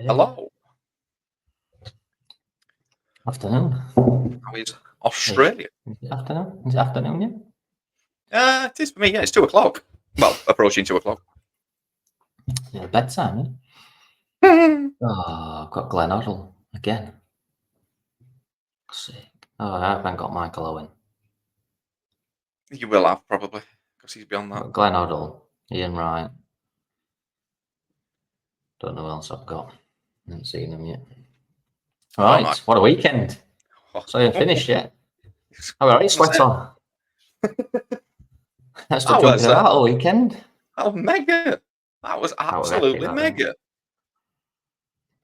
Hello. Afternoon. How is Australia? Is it afternoon? Is it afternoon yet? It is for me, yeah. It's 2 o'clock. Well, approaching 2 o'clock. Yeah, bedtime, yeah? Oh, I've got Glenn Hoddle again. Sick. Oh, I haven't got Michael Owen. You will have, probably, because he's beyond that. Got Glenn Hoddle, Ian Wright. Don't know who else I've got. Haven't seen him yet. Right, no. what a weekend. So you finished yet? All right, sweat on. That's the jumping about all weekend. Oh, mega. That was absolutely mega.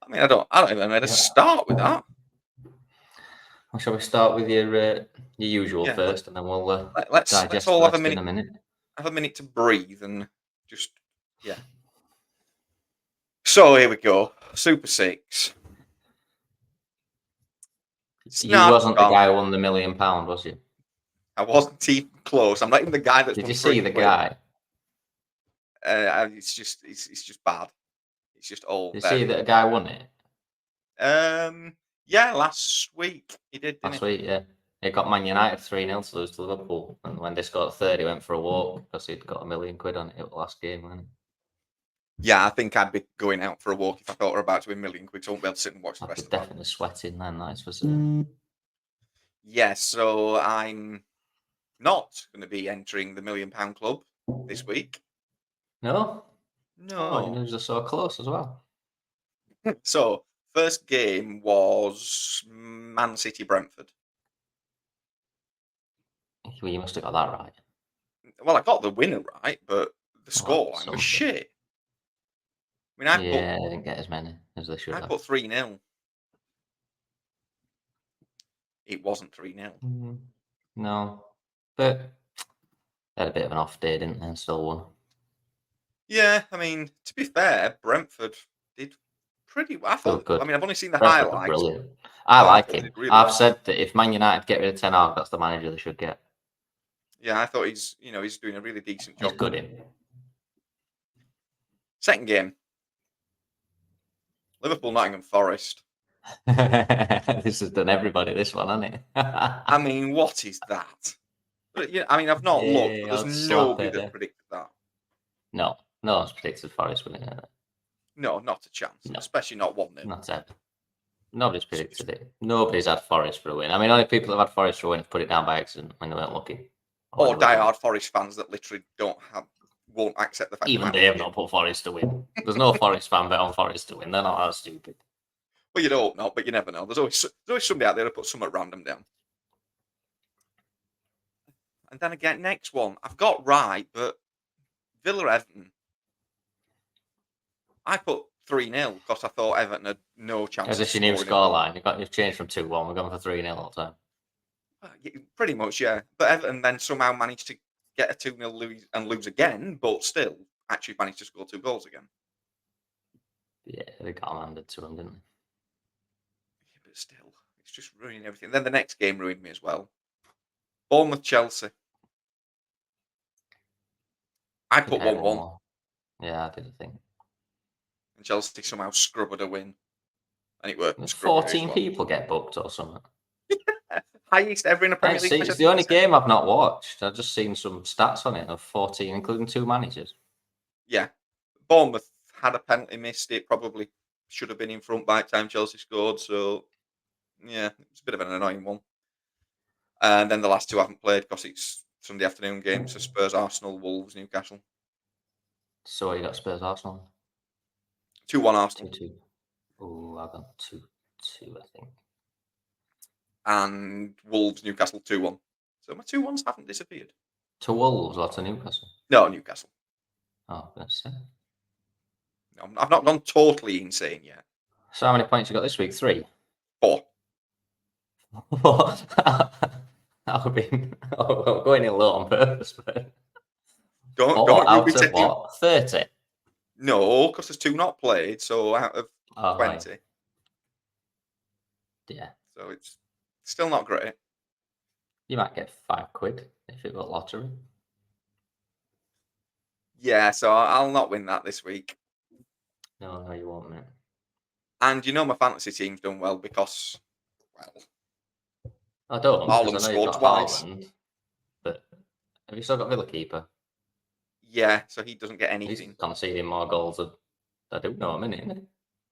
I mean, I don't even know where to start with that. Well, shall we start with your usual first, and then we'll let's all have a minute. Have a minute to breathe and just So here we go. Super 6. You wasn't the guy who won the £1 million, was you? I wasn't even close. I'm not even the guy that's. Did you see the guy? It's just bad. It's just all. Did you see that a guy won it? Yeah, last week he did. Last week, yeah. He got Man United 3-0 to lose to Liverpool, and when they scored 30, he went for a walk because he'd got £1 million on it at the last game, wasn't he? Yeah, I think I'd be going out for a walk if I thought we were about to win £1 million, so I won't be able to sit and watch the rest of it. Definitely sweating then, that's for sure. Yeah, so I'm not going to be entering the £1 million club this week. No? No. Oh, you were so close as well. So, first game was Man City Brentford. Well, you must have got that right. Well, I got the winner right, but the scoreline was shit. I mean, I didn't get as many as they should have. I put 3-0. It wasn't 3-0. No. But they had a bit of an off day, didn't they, and still won. Yeah, I mean, to be fair, Brentford did pretty well. I thought, good. I mean, I've only seen the Brentford highlights. Brilliant. I like him. Really I've said that if Man United get rid of Ten Hag, that's the manager they should get. Yeah, I thought he's doing a really decent job. He's good in. Second game. Liverpool, Nottingham Forest. This has done everybody, this one, hasn't it? I mean, what is that? I mean, I've not looked, but there's nobody that predicted that. No one's predicted Forest winning it. No, not a chance. No. Especially not 1-0. Not ever. Nobody's predicted it. Nobody's had Forest for a win. I mean, only people that have had Forest for a win have put it down by accident when they weren't looking. Or die-hard Forest fans that literally won't accept the fact. Even they have not put Forest to win. There's no Forest fan bet on Forest to win. They're not that stupid. Well, you'd hope not, but you never know. There's always somebody out there to put something random down. And then again, next one, I've got right, but Villa Everton. I put 3-0 because I thought Everton had no chance. Is this your new scoreline? You've changed from 2-1. We're going for 3-0 all the time. Pretty much, yeah. But Everton then somehow managed to get a 2-0 lose again, but still actually managed to score 2 goals again. Yeah, they got handed to them, didn't they? Yeah, but still, it's just ruining everything. Then the next game ruined me as well. Bournemouth Chelsea. I put 1-1. Yeah, I did a thing. And Chelsea somehow scrubbed a win. And it worked. 14 people get booked or something. Highest ever in a Premier League. It's the only game I've not watched. I've just seen some stats on it of 14, including 2 managers. Yeah. Bournemouth had a penalty missed. It probably should have been in front by the time Chelsea scored. So, yeah, it's a bit of an annoying one. And then the last 2 haven't played because it's Sunday afternoon games. So Spurs, Arsenal, Wolves, Newcastle. So you got Spurs, Arsenal? 2-1 Arsenal. 2-2. Oh, I got 2-2, I think. And Wolves, Newcastle 2-1. So my 2-1s haven't disappeared. To Wolves or to Newcastle? No, Newcastle. Oh, that's it. No, I've not gone totally insane yet. So how many points you got this week? 3? 4. I've been going in low on purpose, but don't out of what? 30? No, because there's 2 not played, so out of 20. Right. Yeah. So it's still not great. You might get £5 if it were lottery. Yeah, so I'll not win that this week. No, you won't, mate. And my fantasy team's done well because, well, I don't, because I Haaland know you've scored got twice. Haaland, but have you still got Villa keeper? Yeah, so he doesn't get He's anything. conceding more goals than I do know him, isn't he?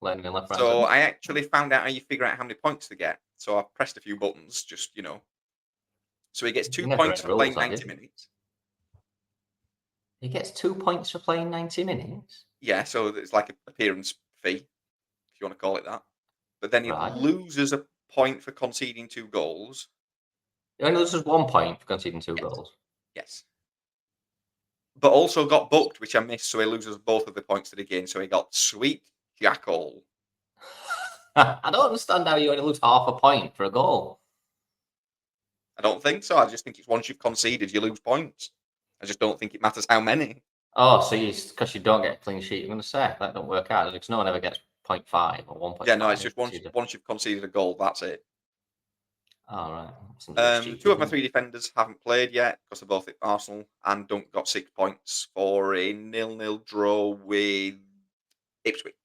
Letting him left, right, So centre. I actually found out how you figure out how many points to get. So I pressed a few buttons, just. So he gets You 2 never points read for rules, playing have 90 you? minutes. He gets 2 points for playing 90 minutes? Yeah, so it's like an appearance fee, if you want to call it that. But then he Right. loses a point for conceding 2 goals. He only loses 1 point for conceding 2 Yes. goals. Yes. But also got booked, which I missed, so he loses both of the points that he gained. So he got sweet jackal. I don't understand how you only lose half a point for a goal. I don't think so. I just think it's once you've conceded, you lose points. I just don't think it matters how many. Oh, so because you don't get a clean sheet, I'm going to say that don't work out because no one ever gets 0.5 or 1.5. Yeah, no, it's just So once you've conceded a goal, that's it. Oh, right. Seems a bit stupid, 2 of my doesn't 3 defenders haven't played yet because they're both at Arsenal, and Dunk got 6 points for a 0-0 draw with Ipswich.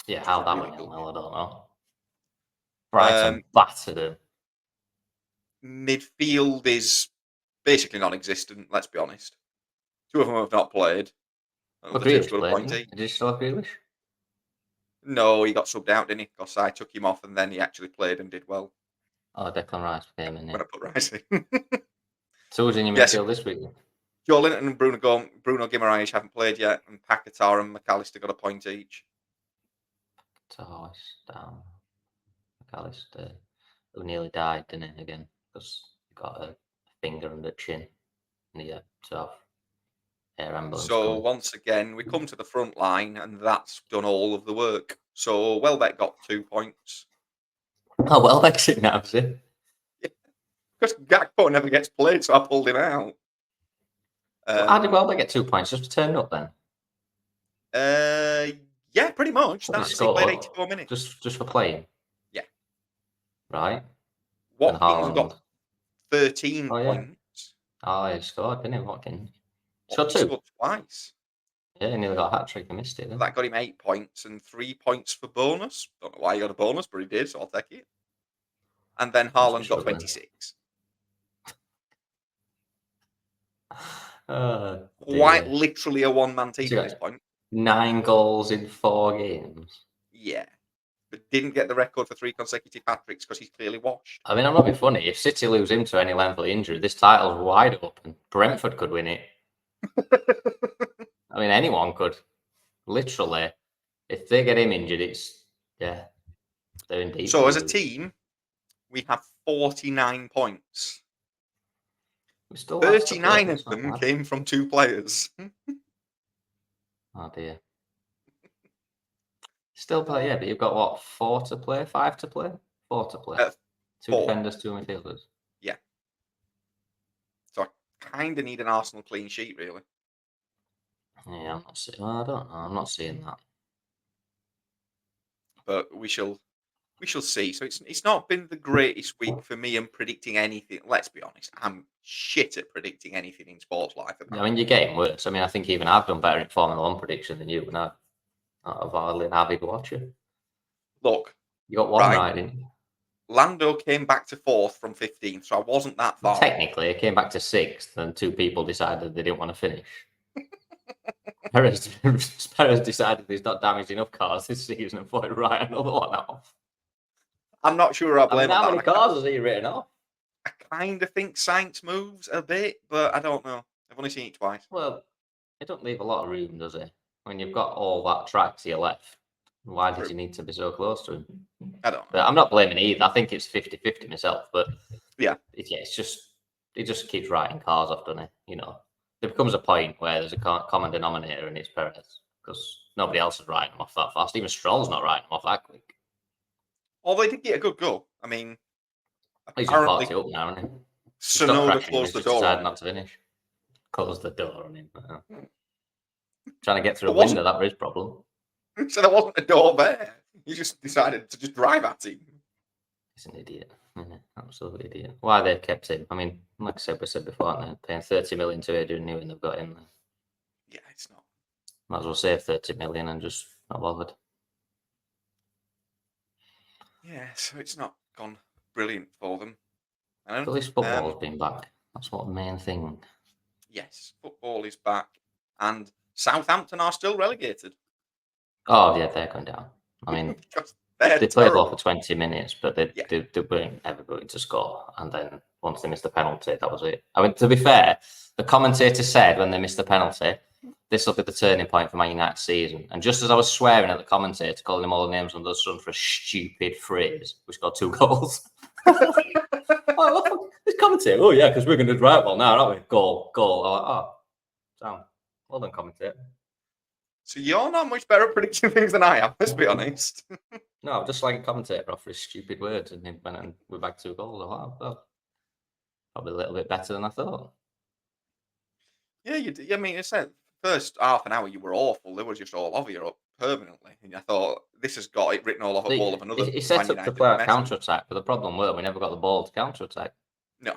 Yeah, Which was how a that really went good 0-0, game. I don't know. Brighton battered him. Midfield is basically non-existent. Let's be honest. 2 of them have not played. Well, The 2 Grealish scored a played, point didn't he? each. Did you still have Grealish? No, he got subbed out, didn't he? Because I took him off, and then he actually played and did well Oh, Declan Rice came in, when yeah. I put Rice in. So who's in your Yes, midfield this week? Joe Linton and Bruno Guimaraes haven't played yet, and Paquetá and McAllister got a point each. Torres down. McAllister, who nearly died, didn't he, again? Because he got a finger and a chin. And he had to have air ambulance So coming. once again, we come to the front line, and that's done all of the work. So Welbeck got 2 points. Oh, well, that's it now, is it? Because Gakpo never gets played, so I pulled him out. How did Welbeck get 2 points? Just for turning up then? Yeah, pretty much. What he That's he played scored? 84 minutes. Just for playing? Yeah. Right. And Watkins got Haaland. 13 Oh, yeah. points. Oh, he scored, didn't he, Watkins? He scored Watkins 2. scored twice. Yeah, he nearly got a hat trick and missed it then. That got him 8 points and 3 points for bonus. Don't know why he got a bonus, but he did, so I'll take it. And then Must be Haaland got struggling. 26. Oh, Quite dear. literally a one-man team So at you this got point. 9 goals in 4 games. Yeah. But didn't get the record for 3 consecutive hat-tricks because he's clearly washed. I mean, I'm not being funny. If City lose him to any length of injury, this title's wide open. Brentford could win it. I mean, anyone could. Literally. If they get him injured, yeah, they're in deep. So as a team, we have 49 points. We still have to play. 39 That's of not them bad. came from 2 players. Oh dear. Still play, yeah, but you've got what, 4 to play, 5 to play, 4 to play. 2 4. defenders, 2 midfielders. Yeah. So I kind of need an Arsenal clean sheet, really. Yeah, I'm not seeing. I don't know. I'm not seeing that. But we shall see. So it's not been the greatest week for me in predicting anything. Let's be honest, I'm shit at predicting anything in sports life. I mean, you're getting worse. I mean, I think even I've done better in Formula 1 prediction than you, and I'm not a violin avid watcher. Look, You got one right, didn't you? Lando came back to 4th from 15th, so I wasn't that far. Technically, it came back to 6th, and 2 people decided they didn't want to finish. Perez decided he's not damaged enough cars this season and put right another one off. I'm not sure I blame how on many that. cars has he written off? I kind of think Sainz moves a bit, but I don't know. I've only seen it twice. Well, it don't leave a lot of room, does it? When you've got all that track to your left, why did you need to be so close to him? I don't know. But I'm not blaming either. I think it's 50-50 myself. But yeah, it's just he just keeps writing cars off, doesn't he? You know, there becomes a point where there's a common denominator, and it's Perez because nobody else is writing them off that fast. Even Stroll's not writing them off that quick. Although they did get a good goal. I mean, He's just parked it up now, isn't he? Sonoda closed the door. Decided not to finish. Closed the door on him. Trying to get through a wasn't- window, that was his problem. So there wasn't a door there. He just decided to just drive at him. He's an idiot. Absolute idiot. Why they kept him? I mean, like I said, we said before, aren't they? Paying 30 million to Adrian Newton, they've got him there. Yeah, it's not. Might as well save 30 million and just not bothered. Yeah, so it's not gone brilliant for them. At And least football's been back. That's what the main thing. yes, football is back, and Southampton are still relegated Oh yeah, they're going down. I mean, because they're they play ball for terrible. 20 minutes, but they, Yeah, they, they weren't ever going to score. And then once they missed the penalty, that was it. I mean, to be fair, the commentator said when they missed the penalty, this will be the turning point for Man United's season. And just as I was swearing at the commentator, calling him all the names under the sun for a stupid phrase, we scored 2 goals. This commentator, oh yeah, because we're going to do right well now, aren't we? Goal. I'm like, oh, Sam, well done, commentator. so you're not much better at predicting things than I am. Let's be honest. No, just like a commentator off his stupid words, and then went and we're back 2 goals. I'm like, well, probably a little bit better than I thought. Yeah, you. I mean, it's said first half an hour you were awful. They were just all over you up permanently, and I thought this has got it written all over the wall of another He Man set up to United play out mess. counter attack, but the problem was we never got the ball to counter attack. No.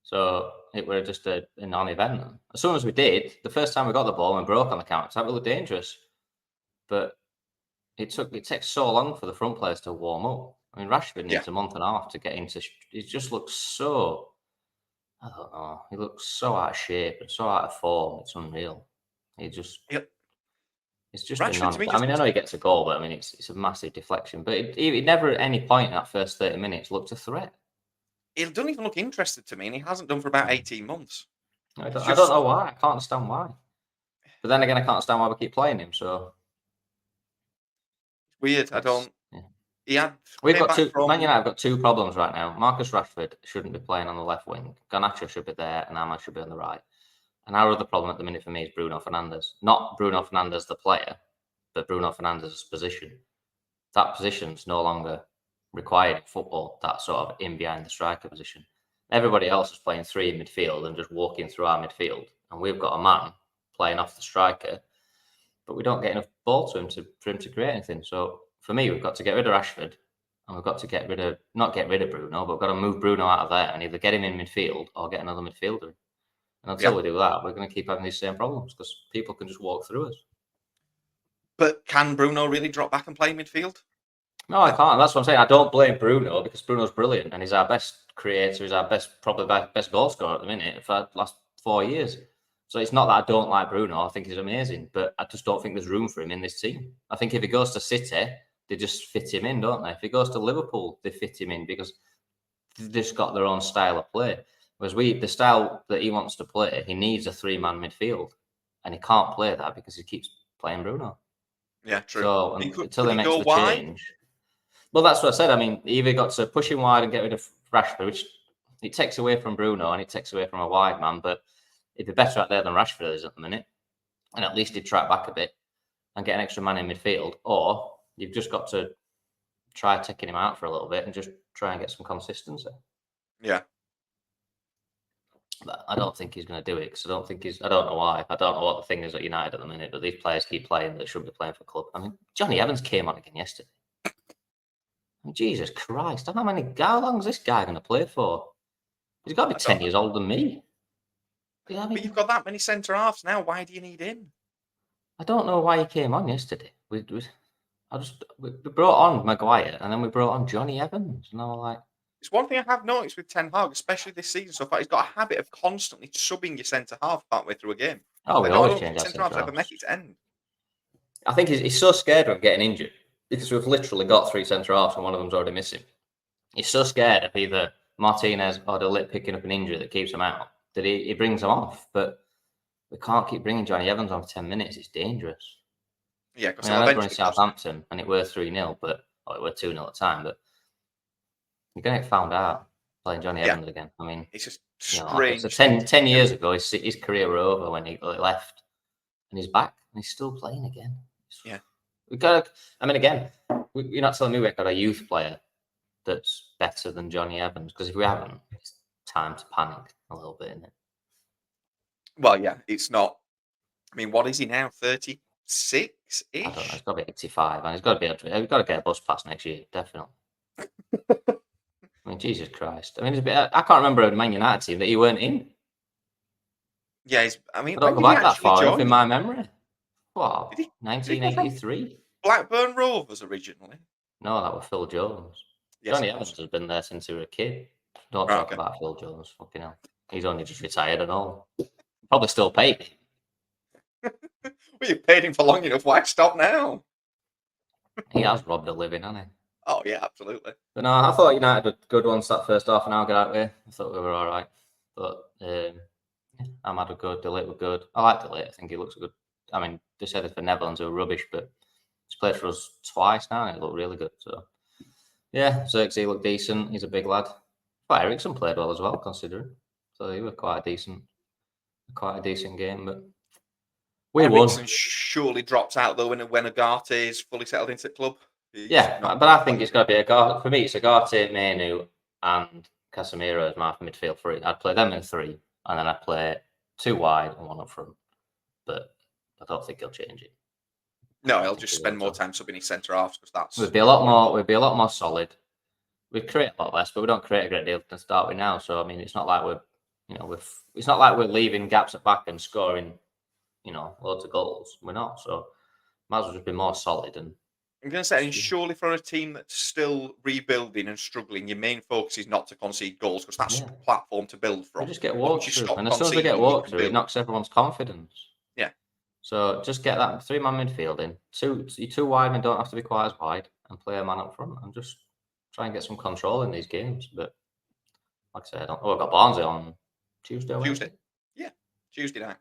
So it were just a non-event. As soon as we did, the first time we got the ball and broke on the counter attack, we were dangerous. But it takes so long for the front players to warm up. I mean, Rashford needs a month and a half to get into. He just looks so. I don't know. He looks so out of shape and so out of form. It's unreal. He just. Yep. It's just a Rashford to non. me I just mean, I looks. know he gets a goal, but I mean, it's a massive deflection. But he never at any point in that first 30 minutes looked a threat. He doesn't even look interested to me, and he hasn't done for about 18 months. I It's don't know just why. I can't understand why. But then again, I can't understand why we keep playing him. So weird. I it's. don't. Yeah. He had We've came got back two. Man from. United have got 2 problems right now. Marcus Rashford shouldn't be playing on the left wing. Garnacho should be there, and Ahmad should be on the right. And our other problem at the minute for me is Bruno Fernandes. Not Bruno Fernandes the player, but Bruno Fernandes' position. That position's no longer required in football. That sort of in behind the striker position. Everybody else is playing 3 in midfield and just walking through our midfield, and we've got a man playing off the striker, but we don't get enough ball to him for him to create anything. So for me, we've got to get rid of Rashford, and we've got to not get rid of Bruno, but we've got to move Bruno out of there and either get him in midfield or get another midfielder. And until Yeah, we do that, we're going to keep having these same problems because people can just walk through us. but can Bruno really drop back and play midfield? No, I can't. That's what I'm saying. I don't blame Bruno because Bruno's brilliant and he's our best creator. He's our probably best goal scorer at the minute for the last 4 years. So it's not that I don't like Bruno. I think he's amazing, but I just don't think there's room for him in this team. I think if he goes to City, they just fit him in, don't they? If he goes to Liverpool, they fit him in because they've just got their own style of play. Whereas the style that he wants to play, he needs a 3-man midfield, and he can't play that because he keeps playing Bruno. Yeah, true. So until Could he he makes go the wide? change, well, that's what I said. I mean, he either got to push him wide and get rid of Rashford, which it takes away from Bruno and it takes away from a wide man, but he'd be better out there than Rashford is at the minute, and at least he'd track back a bit and get an extra man in midfield. Or you've just got to try taking him out for a little bit and just try and get some consistency. Yeah. But I don't think he's going to do it because I don't think I don't know why. I don't know what the thing is at United at the minute, but these players keep playing that shouldn't be playing for club. I mean, Johnny Evans came on again yesterday. I mean, Jesus Christ, how long is this guy going to play for? He's got to be 10 years older than me. Yeah, I mean, But you've got that many centre halves now. Why do you need him? I don't know why he came on yesterday. We brought on Maguire and then we brought on Johnny Evans, and I was like, It's one thing I have noticed with Ten Hag, especially this season so far. He's got a habit of constantly subbing your centre half partway through a game. oh, we I always don't change think our centre centre halves ever make halves. its end. I think he's so scared of getting injured because we've literally got 3 centre halves and one of them's already missing. He's so scared of either Martinez or De Ligt picking up an injury that keeps him out that he brings him off. But we can't keep bringing Johnny Evans on for 10 minutes. It's dangerous. Yeah, I because mean, I he'll remember in eventually just. Southampton and it were 3-0, but it were 2-0 at the time. But you're going to get found out playing Johnny Yeah, Evans again. I mean, it's just like I said, strange. 10 years ago, his career were over when he left, and he's back and he's still playing again. Yeah. We got. I mean, again, you're not telling me we've got a youth player that's better than Johnny Evans because if we haven't, it's time to panic a little bit, isn't it? Well, yeah, it's not. I mean, what is he now? 36 I don't know. It's ish? got to be 85, and he's got to be. He's got to get a bus pass next year, definitely. I mean, Jesus Christ. I mean, I can't remember a Man United team that he weren't in. Yeah, I mean, I when don't go did he back that actually far enough in join? my memory. What? Did he go from 1983? Blackburn Rovers originally? No, that was Phil Jones. Yes, Johnny he Evans was. has been there since he was a kid. Don't Right, talk okay. about Phil Jones. Fucking hell. He's only just retired and all. Probably still paid. Well, you paid him for long enough. Why stop now? He has robbed a living, hasn't he? Oh yeah, absolutely. But no, I thought United were good ones that first half an hour get out there. I thought we were all right. But Ahmad were good, Delete were good. I like Delete. I think he looks good. I mean, they said it for Netherlands, who were rubbish, but he's played for us twice now and he looked really good. So, yeah, Xerxes looked decent. He's a big lad. But Ericsson played well as well, considering. So he was quite a decent game. But we won. Ericsson surely drops out though when Agate is fully settled into the club. He's Yeah, not but going I to think play. it's got to be for me, it's Agate, Manu, and Casemiro as my midfield three. I'd play them in three, and then I'd play two wide and one up front. But I don't think he'll change it. No, I he'll think just he spend will. more So time subbing his centre halves because that's we'd be a lot more. We'd be a lot more solid. We'd create a lot less, but we don't create a great deal to start with now. So I mean, it's not like it's not like we're leaving gaps at back and scoring, loads of goals. We're not. So might as well just be more solid and I'm going to say, and surely for a team that's still rebuilding and struggling, your main focus is not to concede goals because that's yeah. a platform to build We from. just get Once walked you through, stop and as soon as we get conceding, you walked can through, it build. knocks everyone's confidence. Yeah. So just get that three-man midfield in. Your two wide men don't have to be quite as wide, and play a man up front, and just try and get some control in these games. But like I said, I've got Barnsley on Tuesday or Tuesday. Wednesday. Yeah. Tuesday night.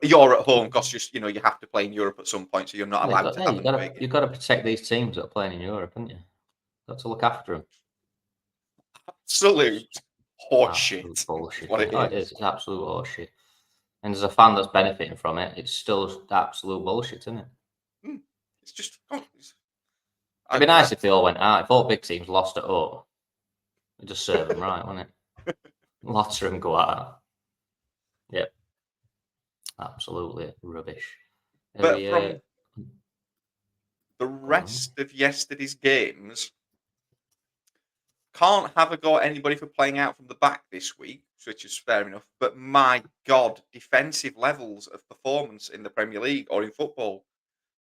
You're at home because you have to play in Europe at some point, so you're not Yeah, allowed to have an away game. you've got to protect these teams that are playing in Europe, haven't you? Got to look after them. Absolute Absolute horseshit is bullshit. what Isn't it it? Oh, it is. is. It's absolute horseshit. And as a fan that's benefiting from it, it's still absolute bullshit, isn't it? Hmm. It's just. It'd be nice if they all went out. If all big teams lost at home, it'd just serve them right, wouldn't it? Lots of them go out. Yep. Absolutely rubbish. But Every from the go on. rest of yesterday's games, can't have a go at anybody for playing out from the back this week, which is fair enough. But my God, defensive levels of performance in the Premier League or in football.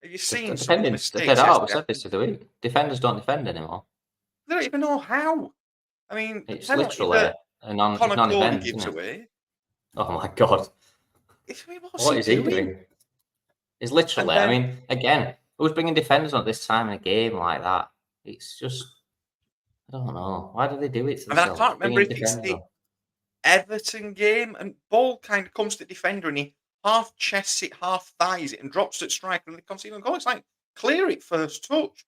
Have you seen some of the Depending, they said, mistakes we yesterday? said this the other week. Defenders don't defend anymore. They don't even know how. I mean, the It's penalty literally that it's Connor Cody non-events, isn't gives it? away. Oh my God. I mean, what's What he is he doing? doing? It's And literally, I then, mean, again, who's bringing defenders on at this time in a game like that? It's just, I don't know. Why do they do it to I can't themselves? remember Bringing if it's defenders the on. Everton game, and ball kind of comes to defender, and he half chests it, half thighs it, and drops at striker, and they concede a goal. It's like clear it first touch.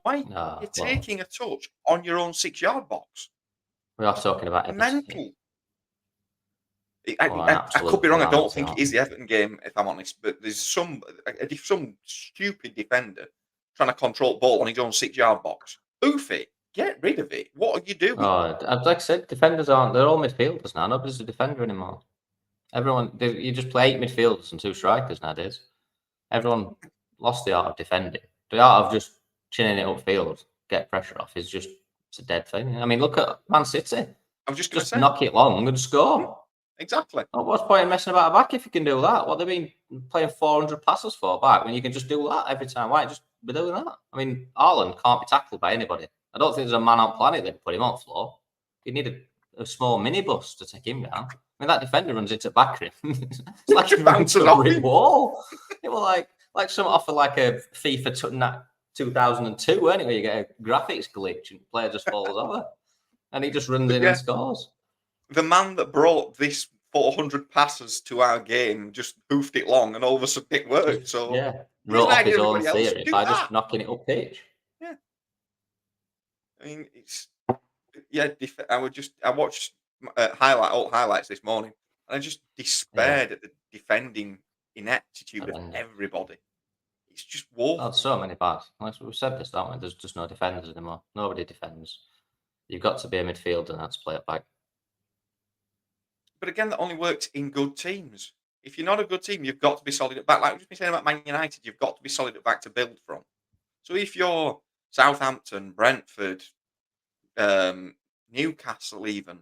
Why you're No, well, taking a touch on your own 6 yard box? we are talking about Everton here. Mental. I, Oh, an I could absolute be wrong. I don't calamity, think it aren't is we? the Everton game, if I'm honest. But there's some stupid defender trying to control ball on his own 6 yard box. Oof it. Get rid of it. What are you doing? Oh, like I said, defenders they're all midfielders now. Nobody's a defender anymore. You just play 8 midfielders and 2 strikers nowadays. Everyone lost the art of defending. The art of just chinning it upfield, get pressure off, it's a dead thing. I mean, look at Man City. I was just going to Just say. knock it long and Hmm, score. exactly. Oh, what's the point in messing about back if you can do that? What they've been playing 400 passes for back when you can just do that every time? Why just be doing that? I mean, Haaland can't be tackled by anybody. I don't think there's a man on planet that put him on floor. You need a small minibus to take him down. I mean, that defender runs into back rim. It's like he Just ran into bounces a off brick him. wall. It was like something off of like a FIFA 2002, weren't it? Where you get a graphics glitch and the player just falls over. And he just runs But in and yeah, scores. the man that brought this 400 passes to our game just hoofed it long, and all of a sudden it worked. So Yeah, here's wrote an off idea, his own everybody else. theory Do by just that. knocking it up pitch. Yeah. I mean, it's yeah. I watched old highlights this morning, and I just Yeah, despaired at the defending ineptitude of horrendous. everybody. It's just Oh, there's woeful. so many bad. Like we've said this, haven't we? There's just no defenders anymore. Nobody defends. You've got to be a midfielder and that's play it back. But again, that only works in good teams. If you're not a good team, you've got to be solid at back. Like we've just been saying about Man United, you've got to be solid at back to build from. So if you're Southampton, Brentford, um, Newcastle, even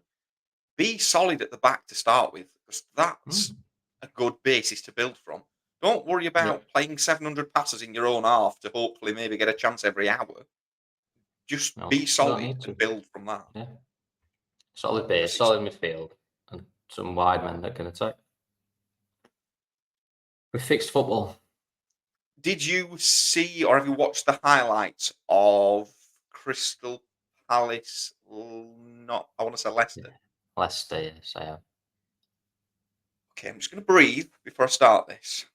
be solid at the back to start with, because that's Mm. a good basis to build from. Don't worry Yep. about playing 700 passes in your own half to hopefully maybe get a chance every hour. Just No, be you don't solid need to. and build from that. Yeah. Solid base, solid midfield, and some wide men that can attack. We fixed football. Did you see or have you watched the highlights of Crystal Palace? Not, I want to say Leicester. Yeah. Leicester, yes, I have. Okay, I'm just going to breathe before I start this.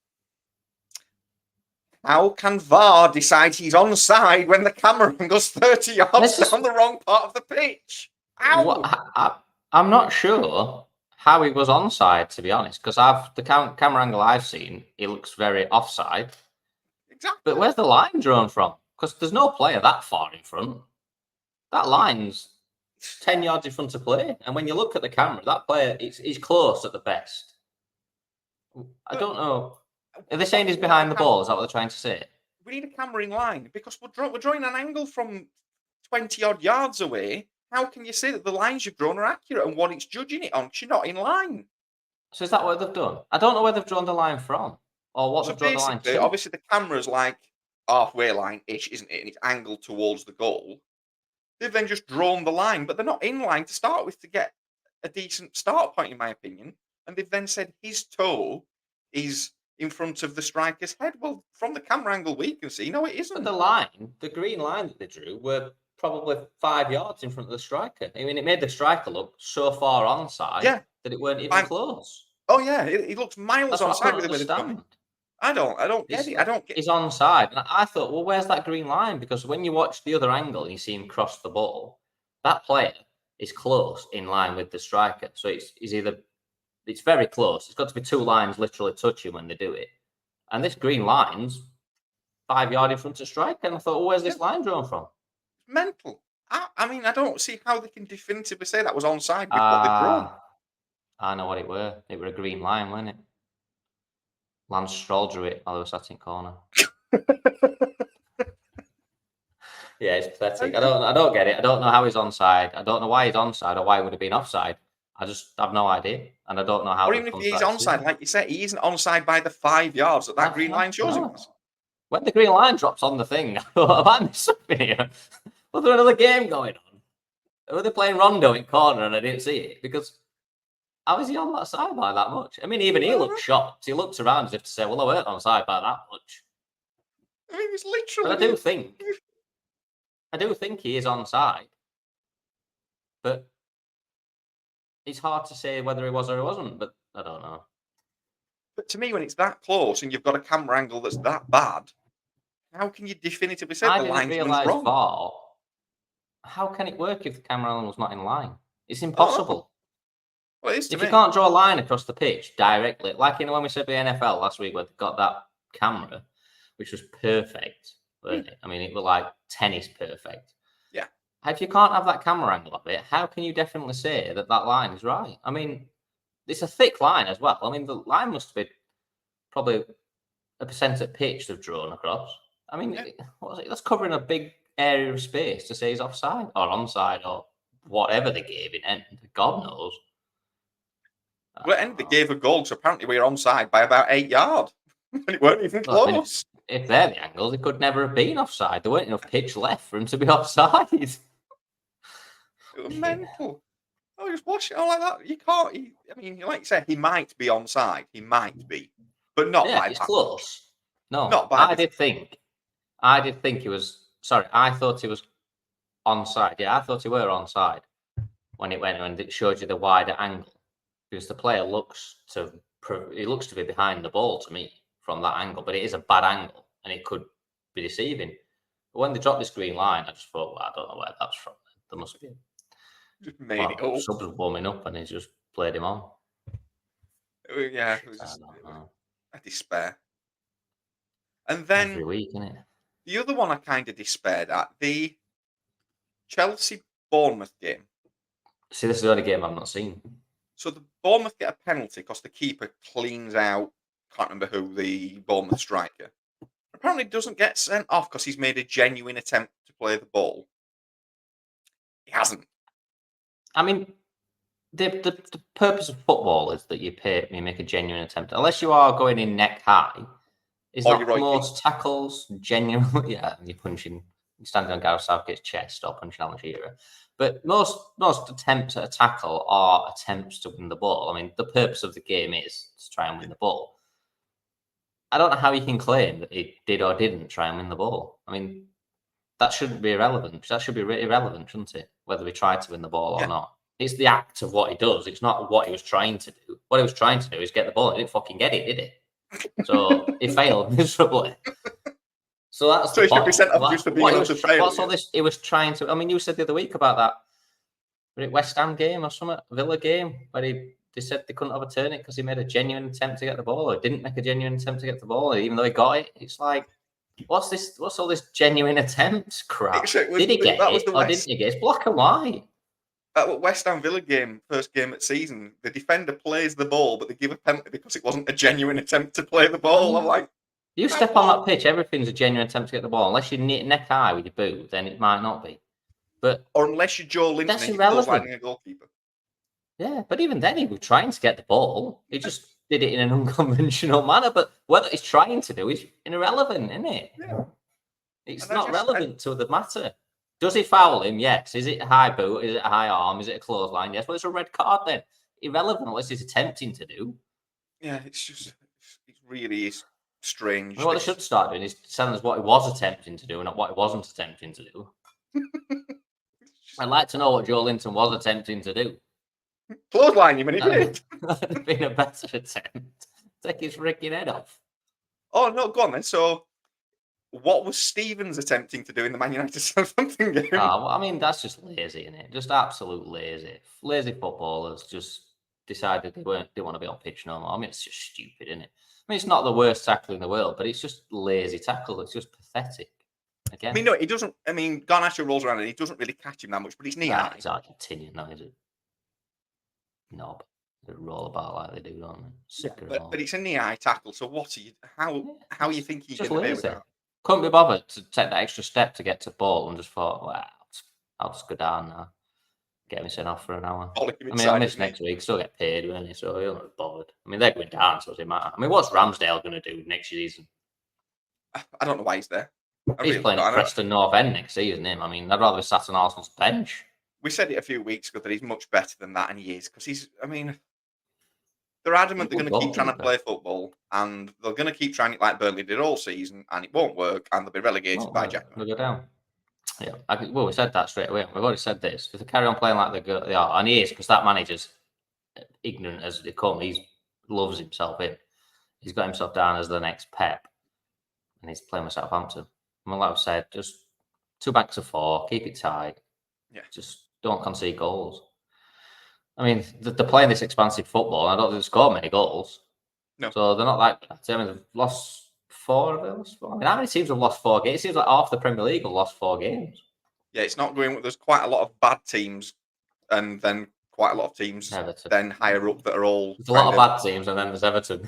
How can VAR decide he's onside when the camera goes 30 yards down the wrong part of the pitch? How? I'm not sure how he was onside, to be honest, because the camera angle I've seen, he looks very offside. Exactly. But where's the line drawn from? Because there's no player that far in front. That line's 10 yards in front of play. And when you look at the camera, that player is close at the best. I don't know. Are they saying he's behind the ball? Is that what they're trying to say? We need a camera in line because we're drawing an angle from 20 odd yards away. How can you say that the lines you've drawn are accurate and what it's judging it on? Because you're not in line. So is that what they've done? I don't know where they've drawn the line from or what So they've drawn the line basically, to. obviously, the camera's like halfway line-ish, isn't it? And it's angled towards the goal. They've then just drawn the line, but they're not in line to start with to get a decent start point, in my opinion. And they've then said his toe is in front of the striker's head. Well, from the camera angle we can see, no, it isn't. But the green line that they drew, were probably 5 yards in front of the striker. I mean, it made the striker look so far onside that it weren't even close. Oh yeah, it looks miles That's what I onside don't with the way they've done it. understand. I don't get it. I don't get. He's onside, and I thought, well, where's that green line? Because when you watch the other angle and you see him cross the ball, that player is close in line with the striker. So it's very close. It's got to be two lines literally touching when they do it. And this green line's 5 yards in front of striker. And I thought, well, where's this line drawn from? Mental. I mean, I don't see how they can definitively say that was onside with what they've drawn. I know what it were. It were a green line, wasn't it? Lance Stroll drew it while they were sat in corner. Yeah, it's pathetic. I don't get it. I don't know how he's onside. I don't know why he's onside or why he would have been offside. I just have no idea, and I don't know how. Or even if he's onside, like you said, he isn't onside by the 5 yards that green line shows him was. When the green line drops on the thing, I thought, have I missed something here? Was there another game going on? Were they playing Rondo in corner and I didn't see it? Because how is he on that side by that much? I mean, even he looked shocked. He looked around as if to say, well, I weren't on side by that much. I mean, it's literally. But I do think he is onside. But it's hard to say whether he was or he wasn't, but I don't know. But to me, when it's that close and you've got a camera angle that's that bad, how can you definitively say the linesman's wrong? VAR. How can it work if the camera angle's not in line? It's impossible. Well, it is to if me. You can't draw a line across the pitch directly, like when we said the NFL last week, where they got that camera, which was perfect, weren't it? I mean, it was like tennis perfect. Yeah. If you can't have that camera angle of it, how can you definitely say that line is right? I mean, it's a thick line as well. I mean, the line must be probably a percent at pitch they've drawn across. I mean, what was it? That's covering a big area of space to say he's offside or onside or whatever they gave in end. God knows. Well, at the end, they gave a goal, so apparently we were onside by about 8 yards. And it weren't even close. I mean, if they're the angles, it could never have been offside. There weren't enough pitch left for him to be offside. It was mental. Oh, just watch it all like that. You can't. I mean, like you said, he might be onside. He might be, but not by it's that close. Much. No, not by. I did think he was. Sorry, I thought he was onside. Yeah, I thought he were onside when it showed you the wider angle, because the player looks to be behind the ball to me from that angle, but it is a bad angle and it could be deceiving. But when they dropped this green line, I just thought, well, I don't know where that's from. There must be. Just made it up. Subs warming up and he's just played him on. Yeah, it was just a despair. And then every week, isn't it? The other one I kind of despaired at, the Chelsea-Bournemouth game. See, this is the only game I've not seen. So the Bournemouth get a penalty because the keeper cleans out, can't remember who, the Bournemouth striker. Apparently doesn't get sent off because he's made a genuine attempt to play the ball. He hasn't. I mean, the purpose of football is that you make a genuine attempt. Unless you are going in neck high, is that most tackles genuinely? Yeah, you're punching standing on Gareth Southgate's chest or punching Alan Shearer. But most attempts at a tackle are attempts to win the ball. I mean, the purpose of the game is to try and win the ball. I don't know how you can claim that he did or didn't try and win the ball. I mean, that shouldn't be irrelevant. That should be irrelevant, shouldn't it? Whether he tried to win the ball or not. It's the act of what he does. It's not what he was trying to do. What he was trying to do is get the ball. He didn't fucking get it, did he? So he failed miserably. So that's so the he should be point. sent off just for being able to fail. What's all this? He was trying to. I mean, you said the other week about that West Ham game or something, Villa game, where they said they couldn't overturn it because he made a genuine attempt to get the ball, or didn't make a genuine attempt to get the ball, even though he got it. It's like, what's this? What's all this genuine attempts crap? Did he get it or didn't he get it? It's black and white. That West Ham Villa game, first game of the season, the defender plays the ball, but they give a penalty because it wasn't a genuine attempt to play the ball. I'm like, you step on that pitch, everything's a genuine attempt to get the ball. Unless you're neck high with your boot, then it might not be. Or unless you're Joe Linton and you're close-lining a goalkeeper. Yeah, but even then, he was trying to get the ball. He just did it in an unconventional manner. But what he's trying to do is irrelevant, isn't it? Yeah. It's not relevant to the matter. Does he foul him? Yes. Is it a high boot? Is it a high arm? Is it a clothesline? Yes. Well, it's a red card then. Irrelevant unless he's attempting to do. Yeah, it really is strange. I mean, what they should start doing is telling us what he was attempting to do and not what he wasn't attempting to do. I'd like to know what Joe Linton was attempting to do. Clothesline him, and he did. That'd have been a better attempt. Take his freaking head off. Oh, no, go on then. So, what was Stevens attempting to do in the Man United Southampton game? Oh, well, I mean, that's just lazy, isn't it? Just absolute lazy. Lazy footballers just decided they want to be on pitch no more. I mean, it's just stupid, isn't it? I mean, it's not the worst tackle in the world, but it's just lazy tackle. It's just pathetic. Again. I mean, no, he doesn't. I mean, Garnacho rolls around and he doesn't really catch him that much, but he's knee high. It's Argentinian, though, is it? No, they roll about like they do, don't they? But it's a knee high tackle. So how are you thinking you can with that? Couldn't be bothered to take that extra step to get to the ball and just thought, well, I'll just go down now, get me sent off for an hour. I mean, I'll miss next week, still get paid, won't he? So he'll not be bothered. I mean, they're going down, so it doesn't matter. I mean, what's Ramsdale going to do next season? I don't know why he's there. He's playing at Preston North End next season, him. I mean, I'd rather be sat on Arsenal's bench. We said it a few weeks ago that he's much better than that, and he is, because they're adamant they're going to keep trying to play football, and they're going to keep trying it like Burnley did all season, and it won't work, and they'll be relegated by January. They'll go down. Yeah, we said that straight away. We've already said this. If they carry on playing like they are, and he is, because that manager's ignorant as they come. He loves himself in. He's got himself down as the next Pep, and he's playing with Southampton. I mean, like I've said, just 2 backs of 4, keep it tight. Yeah. Just don't concede goals. I mean, they're playing this expansive football, and I don't think they've scored many goals. No. So they're not like that. I mean, they've lost 4 of those. I mean, how many teams have lost 4 games? It seems like half the Premier League have lost 4 games. Yeah, it's not going. There's quite a lot of bad teams, and then quite a lot of teams then higher up that are all. There's a lot of bad teams, and then there's Everton.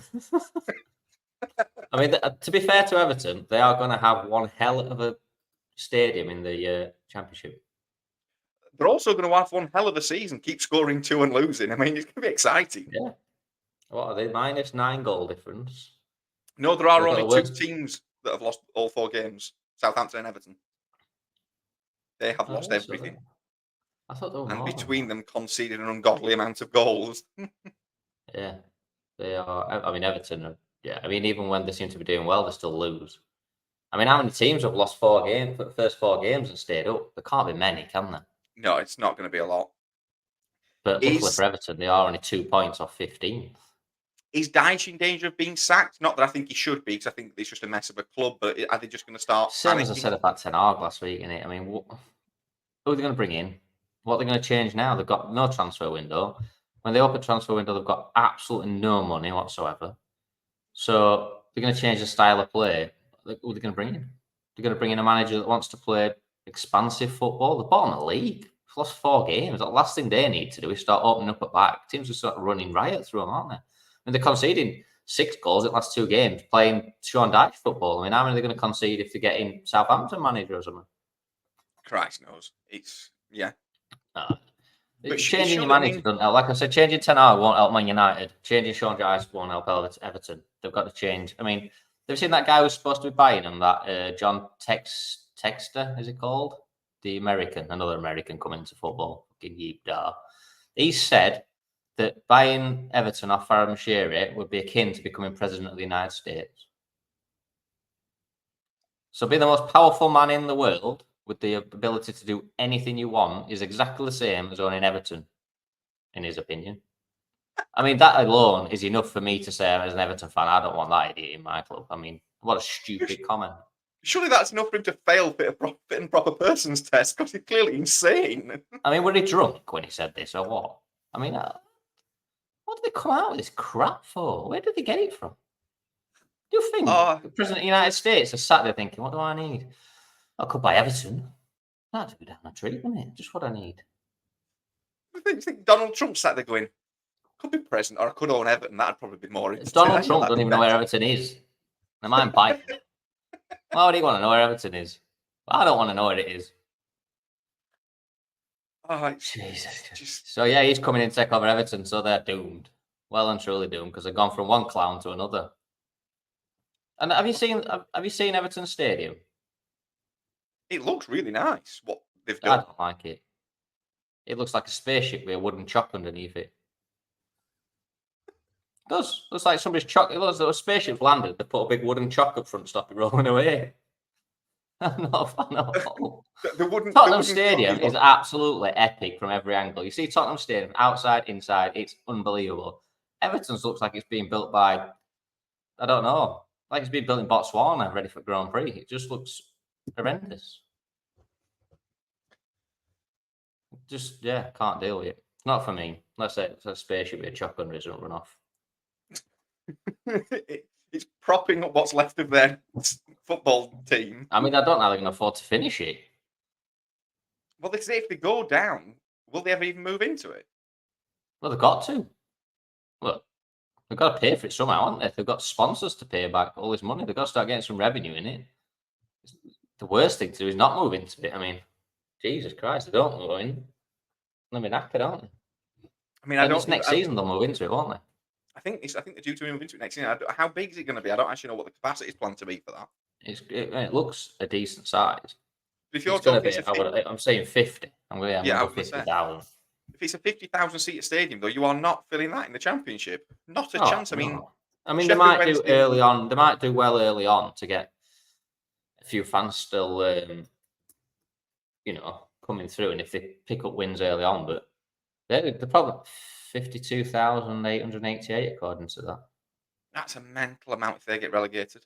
I mean, to be fair to Everton, they are going to have one hell of a stadium in the Championship. They're also going to have one hell of a season, keep scoring 2 and losing. I mean, it's going to be exciting. Yeah. What are they? -9 goal difference? No, there are only 2 teams that have lost all 4 games, Southampton and Everton. They have lost everything. I thought they were and between them conceded an ungodly amount of goals. Yeah, they are. I mean, Everton are. Yeah, I mean, even when they seem to be doing well, they still lose. I mean, how many teams have lost 4 games for the first 4 games and stayed up? There can't be many, can there? No, it's not going to be a lot. But luckily for Everton, they are only 2 points off 15th. Is Dyche in danger of being sacked? Not that I think he should be, because I think it's just a mess of a club. But are they just going to start? Same as I said about Ten Hag last week, innit? I mean, who are they going to bring in? What are they going to change now? They've got no transfer window. When they open transfer window, they've got absolutely no money whatsoever. So they're going to change the style of play. Who are they going to bring in? They're going to bring in a manager that wants to play expansive football. They're bottom of the league. They've lost 4 games. The last thing they need to do is start opening up at back. Teams are sort of running riot through them, aren't they? I mean, they're conceding 6 goals in the last 2 games, playing Sean Dyche football. I mean, how many are they going to concede if they get in Southampton manager or something? Christ knows. It's, yeah. But changing your manager doesn't help. Like I said, changing Ten Hag won't help Man United. Changing Sean Dyche won't help Everton. They've got to change. I mean, they've seen that guy who's supposed to be buying them, that John Texter, is it called? The another American coming to football, fucking Yeebdar. He said that buying Everton off Farhad Moshiri would be akin to becoming president of the United States. So being the most powerful man in the world with the ability to do anything you want is exactly the same as owning Everton, in his opinion. I mean, that alone is enough for me to say, as an Everton fan, I don't want that idiot in my club. I mean, what a stupid comment. Surely that's enough for him to fail fit and proper person's test because he's clearly insane. I mean, were he drunk when he said this or what? I mean, what did they come out with this crap for? Where did they get it from? Do you think the President of the United States is sat there thinking, what do I need? I could buy Everton. That'd be down the treat, wouldn't it? Just what I need. I think Donald Trump sat there going, could be president or I could own Everton. That'd probably be more interesting. Donald Trump doesn't even know where Everton is. Am I buying it? Why would he want to know where Everton is? I don't want to know where it is. Oh, Jesus. So yeah, he's coming in to take over Everton, so they're doomed. Well and truly doomed because they've gone from one clown to another. And have you seen Everton Stadium? It looks really nice. What they've done. I don't like it. It looks like a spaceship with a wooden chock underneath it. It does. Looks like somebody's chock. It looks like a spaceship landed. They put a big wooden chock up front, stop it rolling away. I'm not a fan at all. Tottenham Stadium is absolutely epic from every angle. You see Tottenham Stadium, outside, inside, it's unbelievable. Everton's looks like it's being built by, I don't know, like it's being built in Botswana, ready for Grand Prix. It just looks horrendous. Just, can't deal with it. Not for me. Let's say it's a spaceship with a chock under it, don't run off. It's propping up what's left of their football team. I mean, I don't know how they can afford to finish it. Well, they say if they go down, will they ever even move into it? Well, they've got to. Look, they've got to pay for it somehow, haven't they? They've got sponsors to pay back all this money. They've got to start getting some revenue in it. The worst thing to do is not move into it. I mean, Jesus Christ, they don't move in. They'll be knackered, aren't they? I mean, next season they'll move into it, won't they? I think they're due to move into it next season. How big is it going to be? I don't actually know what the capacity is planned to be for that. It looks a decent size. If you're talking, I'm saying 50. I'm going to go 50,000. If it's a 50,000 seat stadium, though, you are not filling that in the Championship. Not a chance. I mean, they might do early on. They might do well early on to get a few fans still, coming through. And if they pick up wins early on, but they're probably 52,888 according to that. That's a mental amount if they get relegated.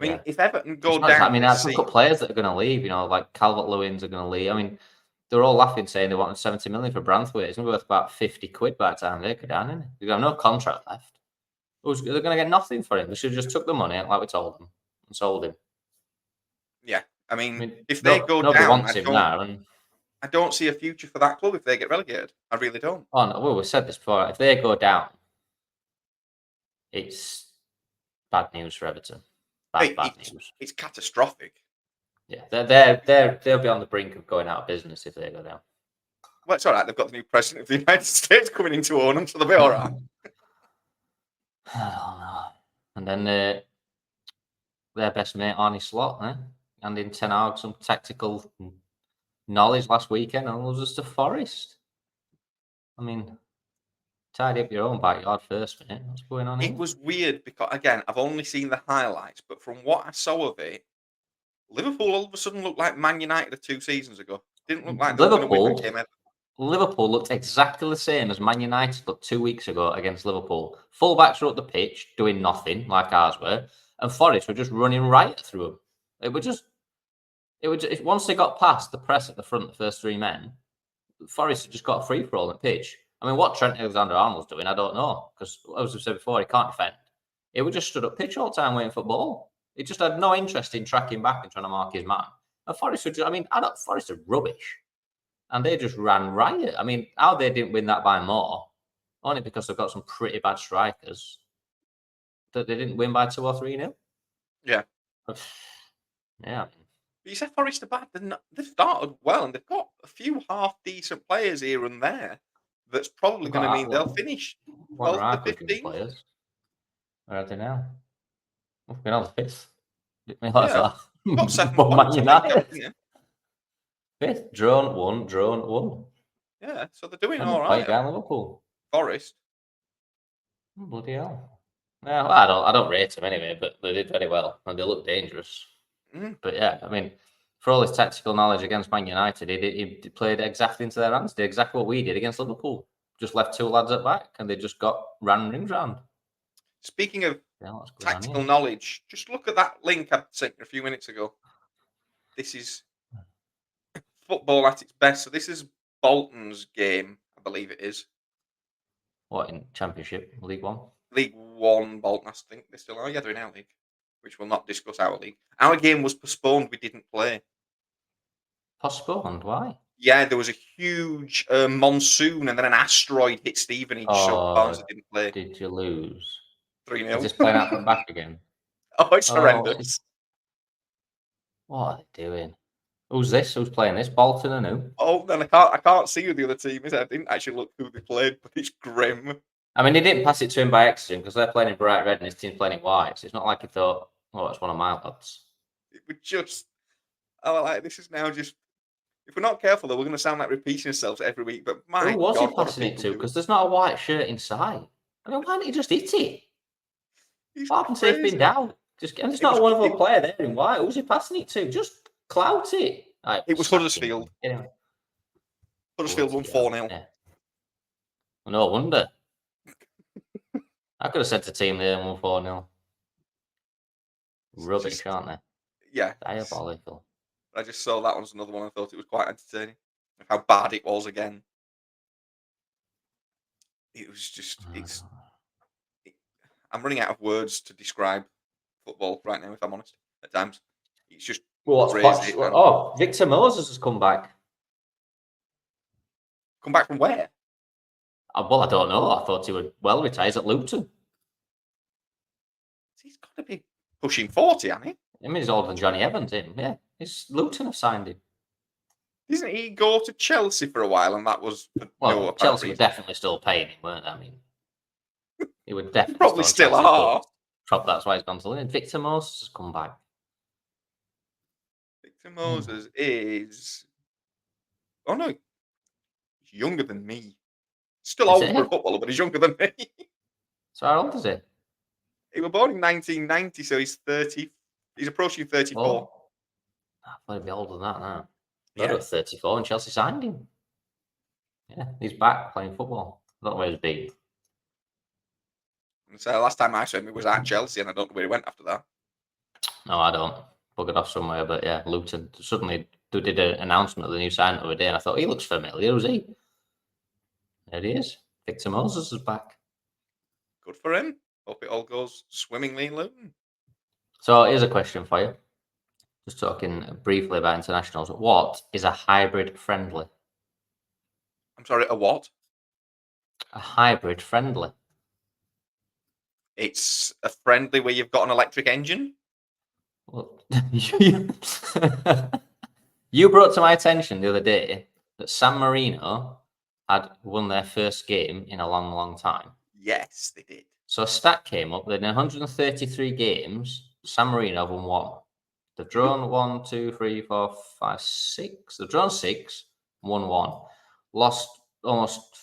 I mean, if Everton go down, I mean, I've got players that are going to leave. Like Calvert-Lewin's are going to leave. I mean, they're all laughing, saying they wanted 70 million for Branthwaite. It's going to be worth about 50 quid by the time they go down, isn't it? They've got no contract left. They're going to get nothing for him. They should have just took the money, like we told them, and sold him. Yeah, I mean if they go down, I don't see a future for that club if they get relegated. I really don't. Oh no, well, we've said this before. If they go down, it's bad news for Everton. Bad news. It's catastrophic. Yeah, they'll be on the brink of going out of business if they go down. Well, it's all right. They've got the new president of the United States coming in to own them, so they'll be all right. I don't know. And then their best mate, Arnie Slot, and in Ten Hag some tactical knowledge last weekend, and was just a Forest. I mean, tidy up your own backyard first, minute. What's going on here? It was weird because, again, I've only seen the highlights, but from what I saw of it, Liverpool all of a sudden looked like Man United of 2 seasons ago. Didn't look like they were going to win that game ever. Liverpool looked exactly the same as Man United looked 2 weeks ago against Liverpool. Fullbacks were up the pitch doing nothing like ours were, and Forest were just running right through them. It was just once they got past the press at the front, the first 3 men, Forest had just got a free for all on the pitch. I mean, what Trent Alexander-Arnold's doing, I don't know, because as we said before, he can't defend. He was just stood up pitch all the time waiting for the ball. He just had no interest in tracking back and trying to mark his man. And Forest were Forest are rubbish. And they just ran riot. I mean, how they didn't win that by more, only because they've got some pretty bad strikers, that they didn't win by 2 or 3-0. Yeah. Yeah. But you said Forest are bad. They've started well, and they've got a few half-decent players here and there. That's probably going to mean they'll finish 12th to 15th. Players. Where are they now? We've been on the 5th. Yeah. Got 7 Well, Man points, I think, United. haven't you? Fifth, drawn one. Yeah, so they're doing And all a point right. behind Liverpool. Forest. Bloody hell. Well, I don't rate them anyway, but they did very well and they look dangerous. Mm. But yeah, I mean, for all his tactical knowledge against Man United, he played exactly into their hands. Did exactly what we did against Liverpool. Just left 2 lads at back, and they just got ran rings round. Speaking of Yeah, that's good on tactical you. knowledge, just look at that link I sent you a few minutes ago. This is football at its best. So this is Bolton's game, I believe it is. What, in Championship, League One? League One, Bolton, I think they still are. Yeah, they're in our league, which we'll not discuss our league. Our game was postponed. We didn't play. Postponed? Why? Yeah, there was a huge monsoon and then an asteroid hit Stevenage, so Barnsley Oh, didn't play. did you lose? 3-0. Is this playing out from back again? Oh, it's Oh, horrendous. what are they doing? Who's this? Who's playing this? Bolton and who? Oh, then I can't see who the other team is. I didn't actually look who they played, but it's grim. I mean, he didn't pass it to him by accident because they're playing in bright red and his team's playing in white. So it's not like he thought, oh, it's one of my lads. It was just, oh, like this is now just. If we're not careful, though, we're going to sound like repeating ourselves every week. But my Who was God, he what are passing it people to? doing? Because there's not a white shirt inside. I mean, why didn't he just hit it? He's What happened to it being crazy. down? And there's It was not one of it, a player there in white. Who's he passing it to? Just clout it. Right, it was sack him. Huddersfield. Anyway. Huddersfield won 4-0. Yeah. No wonder. I could have said to the team they won 4-0. Rubbish, Just, aren't they? yeah. Diabolical. I just saw that one's another one. I thought it was quite entertaining. How bad it was again. It was just. I'm running out of words to describe football right now. If I'm honest, at times it's just crazy. Oh, Victor Moses has come back. Come back from where? Well, I don't know. I thought he would well retire. He's at Luton. He's got to be pushing 40, hasn't he? I mean, he's older than Johnny Evans. Yeah, he's Luton have signed him. Didn't he go to Chelsea for a while, and that was for no apparent Chelsea were reason? definitely still paying him, weren't they? I mean, he would definitely Probably still Chelsea's are. books. That's why he's gone to Luton. Victor Moses has come back. Victor Moses is. Oh no, he's younger than me. Still old for a footballer, but he's younger than me. So how old is he? He was born in 1990, so he's 30. He's approaching 34. Oh, I thought he'd be older than that now. Yeah. At 34 and Chelsea signed him. Yeah, he's back playing football. I don't know where he's been. So last time I saw him, he was at Chelsea, and I don't know where he went after that. No, I don't. Buggered off somewhere, but yeah, Luton suddenly they did an announcement of the new sign the other day, and I thought he looks familiar. Who's he? There he is. Victor Moses is back. Good for him. Hope it all goes swimmingly in Luton. So here's a question for you. Just talking briefly about internationals. What is a hybrid friendly? I'm sorry, a what? A hybrid friendly. It's a friendly where you've got an electric engine. Well, you brought to my attention the other day that San Marino had won their first game in a long, long time. Yes, they did. So a stat came up that in 133 games, San Marino have won 1. They've drawn 1, 2, 3, 4, 5, 6. They've drawn 6, won 1. Lost almost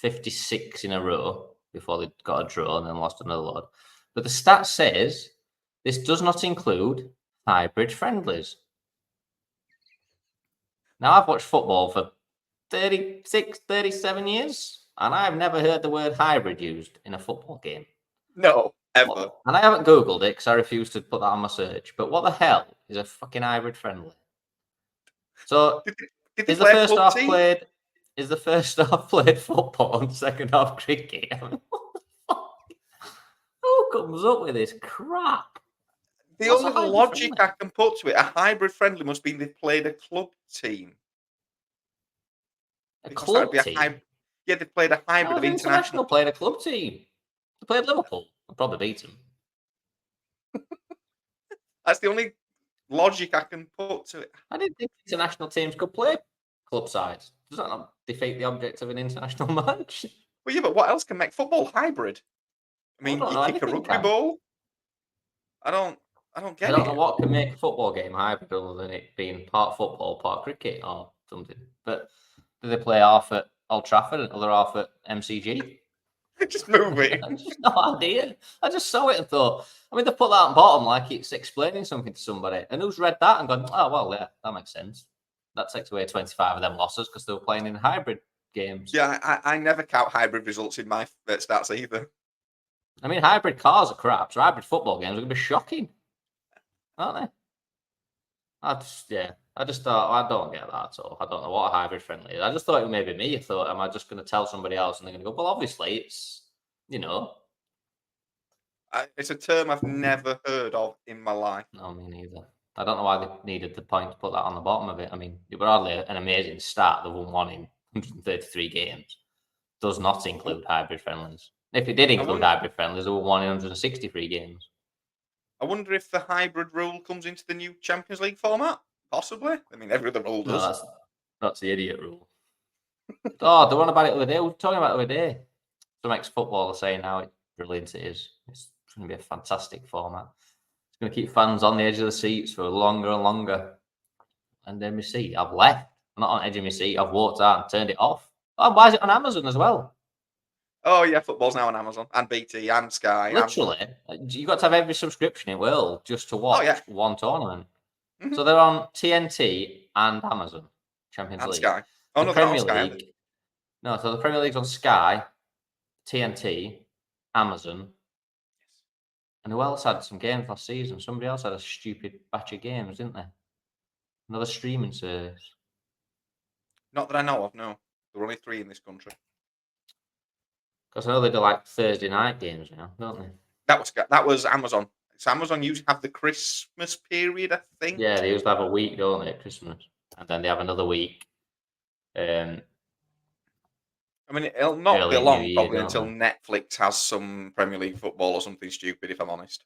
56 in a row before they got a draw and then lost another load. But the stat says this does not include hybrid friendlies. Now, I've watched football for 36, 37 years, and I've never heard the word hybrid used in a football game. No, ever. And I haven't Googled it because I refuse to put that on my search. But what the hell is a fucking hybrid friendly? So, did they is the play first a club half team? played? Is the first half played football and second half cricket? I mean, what the fuck? Who comes up with this crap? The What's a only hybrid logic friendly? I can put to it, a hybrid friendly must be they played a club team. A Because that would club be a team? Yeah, they played a hybrid of international. Played a club team. They played Liverpool. I'll probably beat them. That's the only logic I can put to it. I didn't think international teams could play club sides. Does that not defeat the object of an international match? Well, yeah, but what else can make football hybrid? I mean, don't you know kick a anything rugby can. ball. I don't. I don't I get don't know it. what can make a football game hybrid other than it being part football, part cricket, or something. But do they play half at Old Trafford and other half at MCG? Just move I it. just no idea. I just saw it and thought, I mean, they put that on bottom like it's explaining something to somebody. And who's read that and gone, oh, well, yeah, that makes sense. That takes away 25 of them losses because they were playing in hybrid games. Yeah, I never count hybrid results in my stats either. I mean, hybrid cars are crap, so hybrid football games are going to be shocking, aren't they? I just thought, I don't get that at all. I don't know what a hybrid friendly is. I just thought it was maybe me. I thought, am I just going to tell somebody else and they're going to go, well, obviously it's, you know. It's a term I've never heard of in my life. No, me neither. I don't know why they needed the point to put that on the bottom of it. I mean, it was hardly an amazing start. They won one in 133 games. Does not include hybrid friendlies. If it did I include wonder, hybrid friendlies, they were won in 163 games. I wonder if the hybrid rule comes into the new Champions League format. Possibly. I mean, every other rule No, does. that's the idiot rule. Oh, they won about it the other day. We were talking about it the other day. Some ex-footballers saying how brilliant it is. It's going to be a fantastic format. It's going to keep fans on the edge of the seats for longer and longer. And then we see, I've left. I'm not on the edge of my seat. I've walked out and turned it off. Oh, why is it on Amazon as well? Oh yeah, football's now on Amazon and BT and Sky. Literally, you got to have every subscription in the world just to Oh yeah, watch one tournament. hmm So they're on TNT and Amazon Champions and League. Sky. Oh The no, they're not on Premier Sky. Are they? League, no. So the Premier League's on Sky, TNT, Amazon, and who else had some games last season? Somebody else had a stupid batch of games, didn't they? Another streaming service. Not that I know of. No, there are only 3 in this country. Because I know they do like Thursday night games now, don't they? That was Amazon. So Amazon usually have the Christmas period, I think. Yeah, they used to have a week, don't they, at Christmas, and then they have another week. I mean, it'll not be Early New long Year, probably don't until they? Netflix has some Premier League football or something stupid. If I'm honest.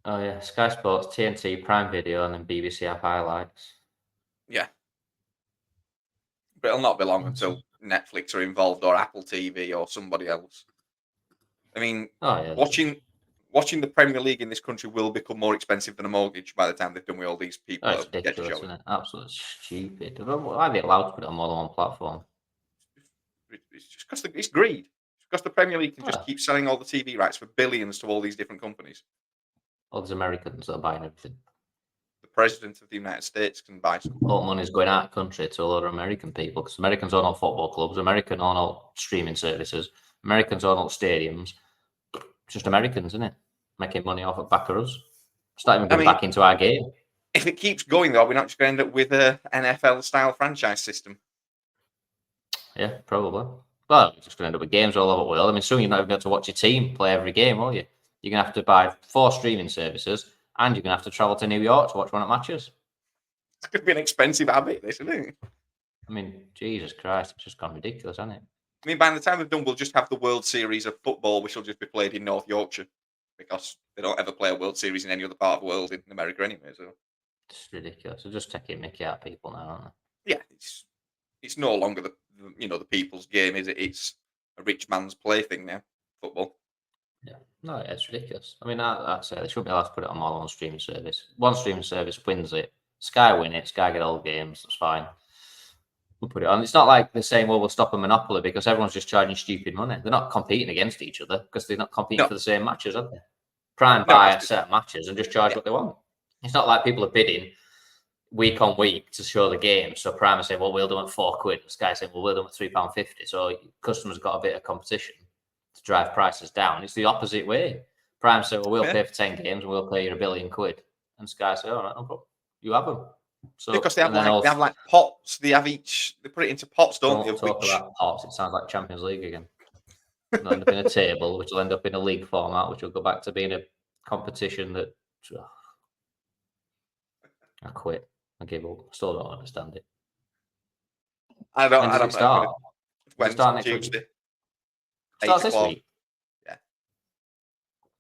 Oh yeah, Sky Sports, TNT, Prime Video, and then BBC have highlights. Yeah, but it'll not be long That's- until Netflix are involved or Apple TV or somebody else. I mean, Oh yeah, watching the Premier League in this country will become more expensive than a mortgage by the time they've done with all these people it's that get to ridiculous, show it. isn't it? Absolutely stupid. Why are they allowed to put it on more than one platform? It's just because it's greed. It's because the Premier League can just Oh, keep selling all the TV rights for billions to all these different companies. all these Americans that are buying everything. The president of the United States can buy some. All money's going out of country to a lot of American people because Americans own all football clubs, Americans own all streaming services, Americans own all stadiums. It's just Americans, isn't it? Making money off the back of us. It's not even I going mean, back into our game. if it keeps going though, we're not just going to end up with a NFL style franchise system. Yeah, probably. Well, you're just going to end up with games all over the world. I mean, soon you're not even going to watch your team play every game, will you? You're going to have to buy 4 streaming services and you're going to have to travel to New York to watch one of the matches. It's going to be an expensive habit, this, isn't it? I mean, Jesus Christ, it's just gone ridiculous, hasn't it? I mean, by the time they've done, we'll just have the World Series of football, which will just be played in North Yorkshire because they don't ever play a World Series in any other part of the world in America anyway. So It's ridiculous. They're just taking mickey out of people now, aren't yeah, it's no longer the people's game, is it? It's a rich man's plaything now. Football. they? Yeah. No, it's ridiculous. I mean, I'd say they shouldn't be allowed to put it on more than one streaming service. One streaming service wins it. Sky win it. Sky get all games. That's fine. We'll put it on. It's not like they're saying, well, we'll stop a monopoly because everyone's just charging stupid money. They're not competing against each other because they're not competing No, for the same matches, are they? Prime no, buy because certain matches and just charge yeah, what they want. It's not like people are bidding week on week to show the game. So Prime is saying, well, we'll do it at £4. Sky saying, well, we'll do it at £3.50. So customers got a bit of competition to drive prices down. It's the opposite way. Prime say, well, we'll yeah. pay for 10 games and we'll pay you £1 billion. And Sky say, all right, no problem. You have them. So, Because and then they have like pots. They put it into pots, don't they? don't talk about pots. It sounds like Champions League again. It'll end up in a table, which will end up in a league format, which will go back to being a competition that I quit. I give up. I still don't understand it. I When does don't it know. start? Does it start Wednesday, next week? Tuesday, Starts this 8 o'clock. week. Yeah,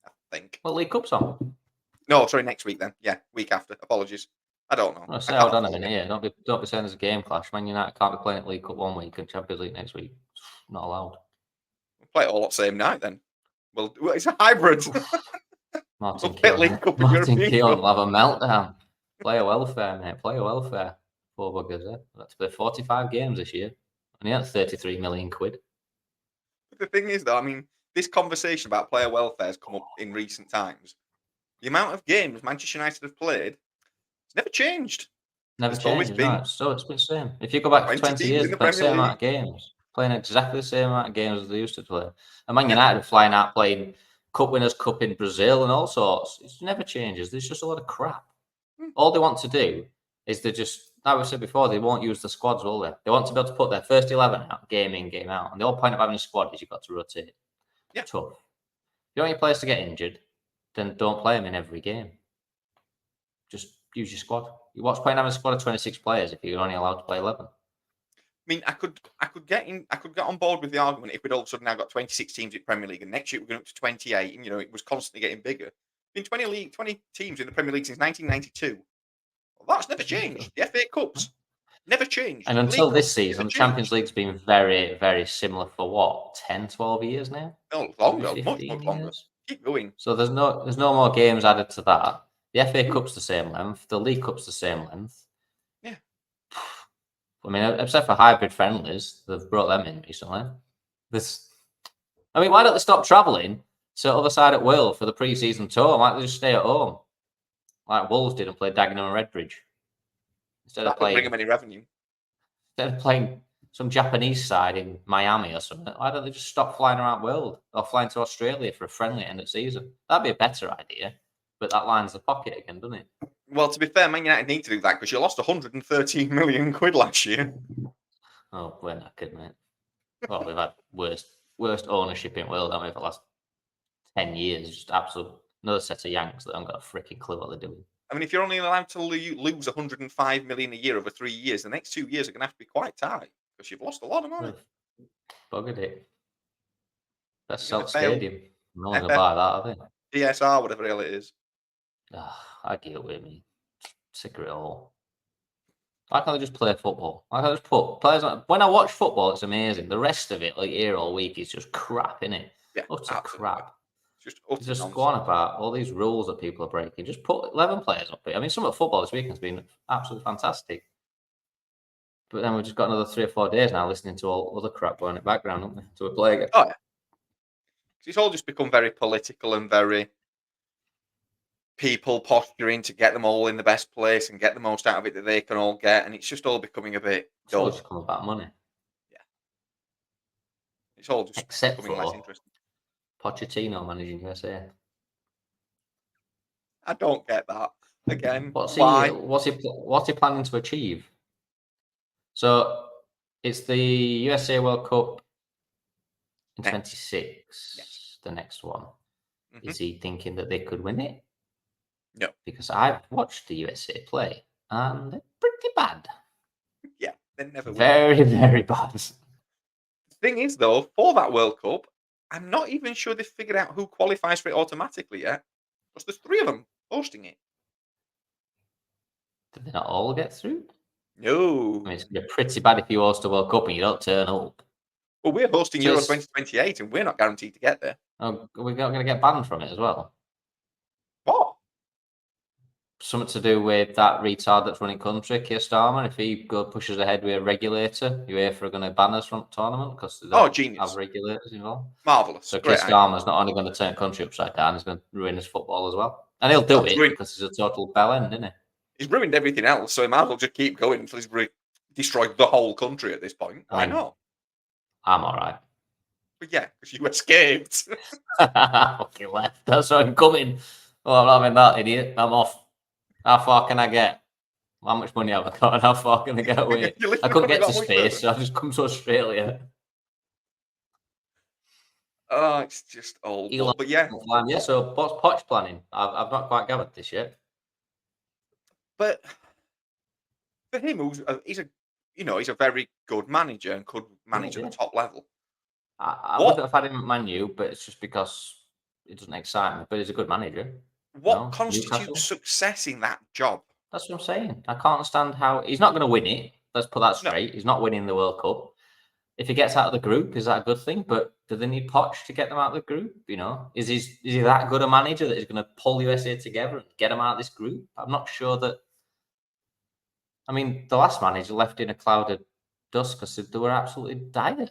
I think. Well, League Cup's on. No, sorry, next week then. Yeah, week after. Apologies. I don't know. I say, I hold can't on a follow minute it. here. Don't be saying there's a game clash. Man United can't be playing at League Cup one week and Champions League next week. Not allowed. We'll play it all at the same night then. Well, it's a hybrid. Martin Fit League Keown. Cup and Martin European Keown Cup. will have a meltdown. Player welfare, mate. Player welfare. Poor buggers, eh? We've had to play 45 games this year. And he had 33 million quid. But the thing is, though, I mean, this conversation about player welfare has come up in recent times. The amount of games Manchester United have played, it's never changed. Never There's always changes, no. been It's been the same. If you go back 20 20 teams years, in they're the playing the Premier same amount of League. games. Playing exactly the same amount of games as they used to play. And Man Yeah. United are flying out playing Cup Winners' Cup in Brazil and all sorts. It never changes. There's just a lot of crap. All they want to do is they just, like we said before, they won't use the squads, will they? They want to be able to put their first 11 out, game in, game out. And the whole point of having a squad is you've got to rotate. Yeah. Tough. If you want your players to get injured, then don't play them in every game. Just use your squad. What's point having a squad of 26 players if you're only allowed to play 11? I mean, I could get on board with the argument if we'd all of a sudden now got 26 teams in Premier League and next year we're going up to 28 and it was constantly getting bigger. Been 20 teams in the Premier League since 1992. Well, that's never changed. The FA Cups never changed. And until League this Cups season, never the Champions changed. League's been very, very similar for what, 10, 12 years now? No, Maybe longer, much 15 longer. years? Keep going. So there's no more games added to that. The FA Cup's the same length. The League Cup's the same length. Yeah. I mean, except for hybrid friendlies, they've brought them in recently. Why don't they stop travelling to the other side of Wales for the pre-season tour? Why don't they just stay at home? Like Wolves did and play Dagenham and Redbridge. Instead That of didn't bring playing them any revenue. some Japanese side in Miami or something, why don't they just stop flying around the world or flying to Australia for a friendly end of season? That'd be a better idea, but that lines the pocket again, doesn't it? Well, to be fair, Man United need to do that because you lost 113 million quid last year. Oh, we're knackered, mate. Well, we've had worst ownership in the world, haven't we, for the last 10 years? Just absolute another set of Yanks that haven't got a freaking clue what they're doing. I mean, if you're only allowed to lose 105 million a year over 3 years, the next 2 years are going to have to be quite tight because you've lost a lot of money. Buggered it. Let's You're sell gonna fail stadium. No one's going to buy that, are they? DSR, whatever the hell it is. I get it with me. Sick of it all. Why can't they just play football? Why can't I just put players on? When I watch football, it's amazing. The rest of it, like here all week, is just crap, innit? Yeah, Utter absolutely. crap. Just utter Just nonsense. go on about all these rules that people are breaking. Just put 11 players up. I mean, some of the football this weekend has been absolutely fantastic. But then we've just got another 3 or 4 days now listening to all other crap going in the background, haven't we? Until we play again. Oh, yeah. It's all just become very political and very people posturing to get them all in the best place and get the most out of it that they can all get. And it's just all becoming a bit It's all dull. just come about money. It's all just Except becoming less for interesting. Pochettino managing USA. I don't get that. Again, What's why? he planning to achieve? So it's the USA World Cup in Next. 26. Yes. The next one. Mhm. Is he thinking that they could win it? No. Because I've watched the USA play and they're pretty bad. Yeah, they never will. Very, very bad. The thing is, though, for that World Cup, I'm not even sure they've figured out who qualifies for it automatically yet. Because there's 3 of them hosting it. Did they not all get through? No. I mean, it's going to be pretty bad if you host a World Cup and you don't turn up. Well, we're hosting Euro Just- 2028 and we're not guaranteed to get there. Oh, we're not going to get banned from it as well. What? Something to do with that retard that's running country, Keir Starmer. If he pushes ahead with a regulator, UEFA are going to ban us from the tournament because they don't genius. have regulators involved. Marvellous. So Keir Great idea. Starmer's not only going to turn country upside down, he's going to ruin his football as well. And he'll do it because he's a total bell end, isn't he? He's ruined everything else, so he might as well just keep going until he's destroyed the whole country at this point. Why not? I'm all right. But yeah, because you escaped. Fucking left. That's why I'm coming. Oh, I'm not having that, idiot. I'm off. How far can I get? How much money have I got and how far can I get away? I couldn't get to space, so I just come to Australia. Oh, it's just old. But yeah. Yeah, so what's Poch planning? I've not quite gathered this yet. But for him, he's a very good manager and could manage at the top level. I wouldn't have had him at Man U, but it's just because it doesn't excite me. But he's a good manager. What constitutes success in that job? That's what I'm saying. I can't understand how he's not going to win it. Let's put that straight. He's not winning the World Cup. if he gets out of the group, is that a good thing? But do they need Poch to get them out of the group? Is he that good a manager that is going to pull USA together and get them out of this group? I'm not sure that. I mean, the last manager left in a cloud of dust because they were absolutely dire.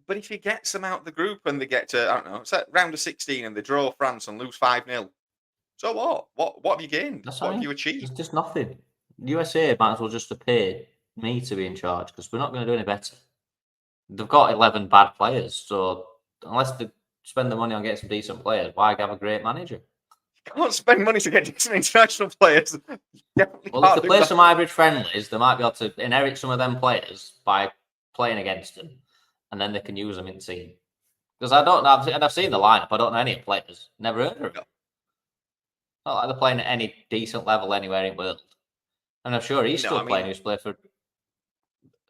But if he gets them out of the group and they get to, I don't know, it's at round of 16 and they draw France and lose 5-0, so what? What have you gained? That's What have fine. you achieved? There's just nothing. USA might as well just pay me to be in charge because we're not going to do any better. They've got 11 bad players, so unless they spend the money on getting some decent players, why have a great manager? You can't spend money to get some international players. Well, if they play some hybrid friendlies, they might be able to inherit some of them players by playing against them, and then they can use them in the team. Because I don't know, and I've seen the lineup. I don't know any players. Never heard of them. No. Not like they're playing at any decent level anywhere in the world. And I'm sure he's still playing. He's played for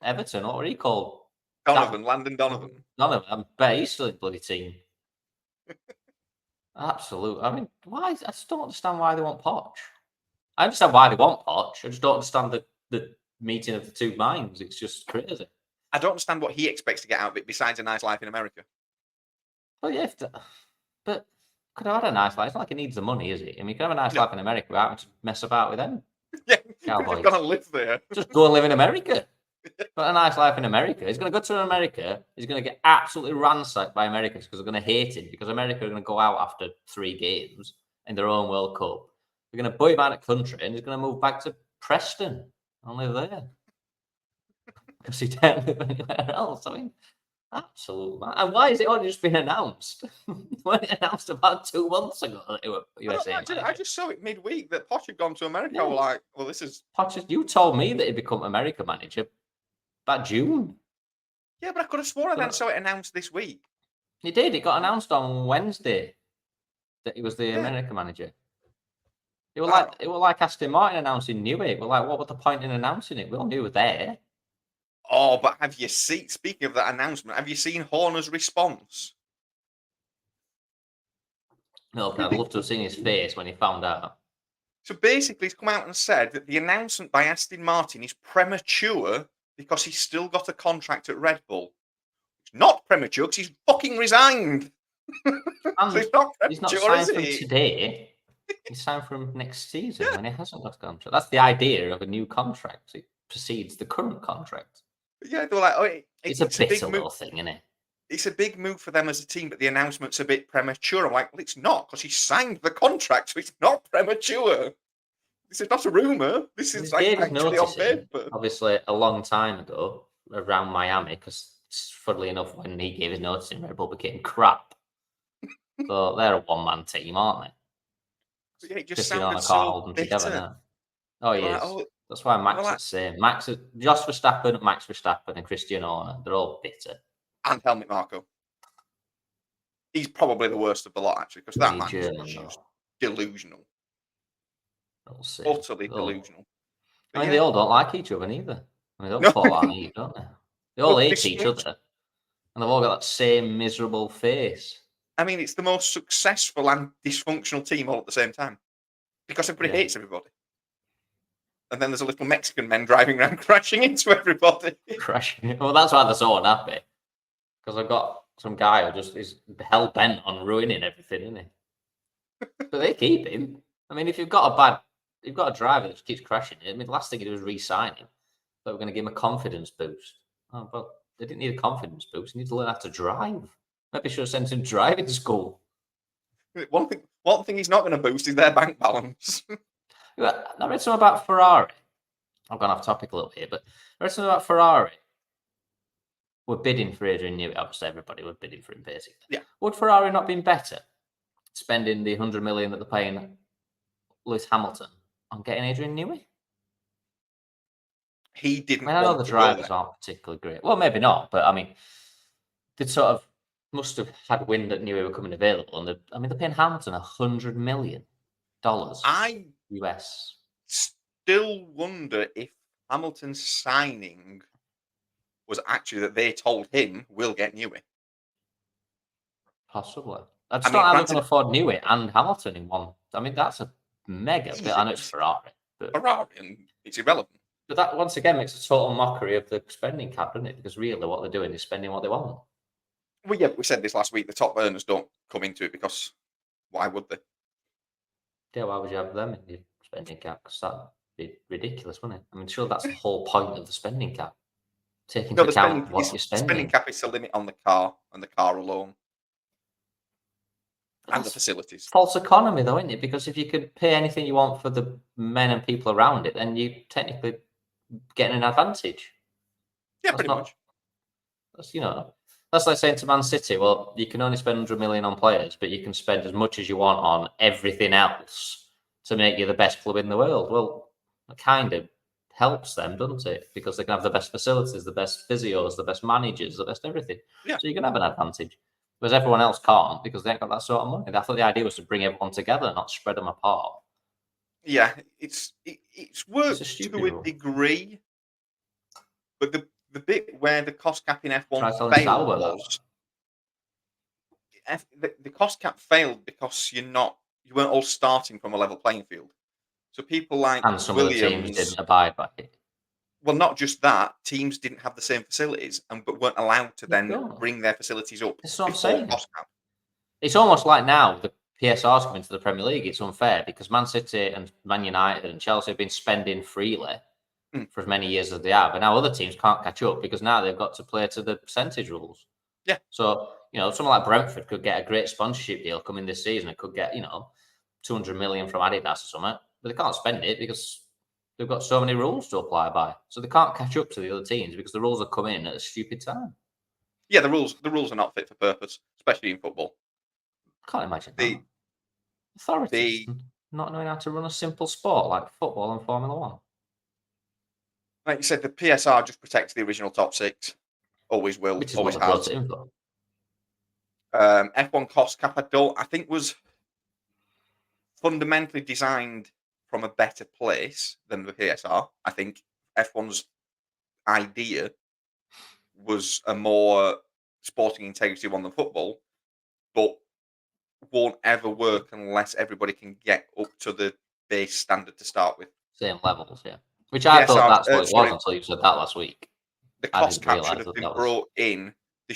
Everton. What were he called? Landon Donovan. I bet he's still in the bloody team. Absolutely. I mean, why? I just don't understand why they want Poch. I understand why they want Poch. I just don't understand the meeting of the two minds. It's just crazy. I don't understand what he expects to get out of it besides a nice life in America. Well, yeah, but could have had a nice life. It's not like he needs the money, is it? I mean, you can have a nice life in America without having to mess about with them. Yeah, he's going to live there. Just go and live in America. Got a nice life in America. He's going to go to America. He's going to get absolutely ransacked by Americans because they're going to hate him because America are going to go out after 3 games in their own World Cup. They're going to boot him out of the country and he's going to move back to Preston and live there because he can't live anywhere else. I mean, absolutely. And why is it only just been announced? When it announced about 2 months ago that it was USA. I just saw it midweek that Poch had gone to America. I was like, well, this is... Poch, you told me that he'd become America manager about June. Yeah, but I could have sworn I then saw it announced this week. It did. It got announced on Wednesday that he was the America manager. It was like Aston Martin announcing Newey. We're like, what was the point in announcing it? We all knew it was there. Oh, but have you seen? Speaking of that announcement, have you seen Horner's response? No, but I'd love to have seen his face when he found out. So basically, he's come out and said that the announcement by Aston Martin is premature because he's still got a contract at Red Bull. It's not premature because he's fucking resigned. So he's not signed from today. He's signed from next season when he hasn't got a contract. That's the idea of a new contract. It precedes the current contract. Yeah, they were like, oh, it's a bitter little thing, isn't it? It's a big move for them as a team, but the announcement's a bit premature. I'm like, well, it's not because he signed the contract, so it's not premature. This is not a rumor. This is like actually on paper. Obviously, a long time ago, around Miami, because funnily enough, when he gave his notice in, Red Bull became crap. So they're a one-man team, aren't they? Yeah, it just sounded so bitter. Together now. Oh, he is. That's why Max is the same. Jos Verstappen, Max Verstappen, and Christian Horner. They're all bitter. And Helmut Marko. He's probably the worst of the lot, actually, because that man is just delusional. Utterly delusional. I mean, they all don't like each other neither. I mean, they all fall out on each, don't they? They all hate each other. And they've all got that same miserable face. I mean, it's the most successful and dysfunctional team all at the same time. Because everybody hates everybody. And then there's a little Mexican men driving around crashing into everybody. Crashing. Well, that's why they're so unhappy. Because I've got some guy who just is hell bent on ruining everything, isn't he? But they keep him. I mean, if you've got a driver that just keeps crashing, I mean, the last thing you do is re-sign him. But we're going to give him a confidence boost. Oh, well, they didn't need a confidence boost. They need to learn how to drive. Maybe should have sent him to driving school. One thing he's not going to boost is their bank balance. I read something about Ferrari. I've gone off topic a little bit, but I read something about Ferrari. We're bidding for Adrian Newey. Obviously, everybody was bidding for him, basically. Yeah. Would Ferrari not been better spending the 100 million that they're paying Lewis Hamilton on getting Adrian Newey? He didn't. I know the drivers aren't particularly great. Well, maybe not, but I mean, they sort of must have had wind that Newey were coming available, and they're paying Hamilton $100 million US. Still wonder if Hamilton's signing was actually that they told him we'll get Newey. Possibly. I just don't know how they can afford Newey and Hamilton in one. I mean, that's a mega bit. I know it's Ferrari. But... Ferrari, and it's irrelevant. But that once again makes a total mockery of the spending cap, doesn't it? Because really, what they're doing is spending what they want. Well, yeah, we said this last week. The top earners don't come into it because why would they? Yeah, why would you have them in your spending cap? Because that'd be ridiculous, wouldn't it? I mean, sure, that's the whole point of the spending cap. Take No, into account what you're the spending spending. cap is the limit on the car and the car alone But and the that's facilities. false economy, though, isn't it? Because if you could pay anything you want for the men and people around it, then you technically getting an advantage. Yeah, That's pretty not. much. That's like saying to Man City, well, you can only spend 100 million on players, but you can spend as much as you want on everything else to make you the best club in the world. Well, it kind of helps them, doesn't it? Because they can have the best facilities, the best physios, the best managers, the best everything. Yeah. So you can have an advantage. Whereas everyone else can't because they ain't got that sort of money. I thought the idea was to bring everyone together, not spread them apart. Yeah, it's It's a worked stupid to a rule. degree, but the bit where the cost cap in F1 Try telling failed Sauber that. was the cost cap failed because you weren't all starting from a level playing field. So people like And some of the teams Williams, didn't abide by it. well, not just that, teams didn't have the same facilities and but weren't allowed to You then don't. bring their facilities up That's what I'm before saying. cost cap. It's almost like now the PSR's coming to the Premier League. It's unfair because Man City and Man United and Chelsea have been spending freely Mm. for as many years as they have, and now other teams can't catch up because now they've got to play to the percentage rules. Yeah. So someone like Brentford could get a great sponsorship deal coming this season. It could get 200 million from Adidas or something, but they can't spend it because they've got so many rules to apply by. So they can't catch up to the other teams because the rules are coming in at a stupid time. Yeah, the rules are not fit for purpose, especially in football. Can't imagine that. The Authorities the not knowing how to run a simple sport like football and Formula One. like you said, the PSR just protects the original top six. Always will, Which is what always they brought has. it in for. F1 cost cap, I think was fundamentally designed from a better place than the PSR. I think F1's idea was a more sporting integrity one than football, but won't ever work unless everybody can get up to the base standard to start with. Same levels, yeah. Which I thought that's what it was Sorry, until you said that last week. the I cost didn't cap should realise have that been that was. brought in.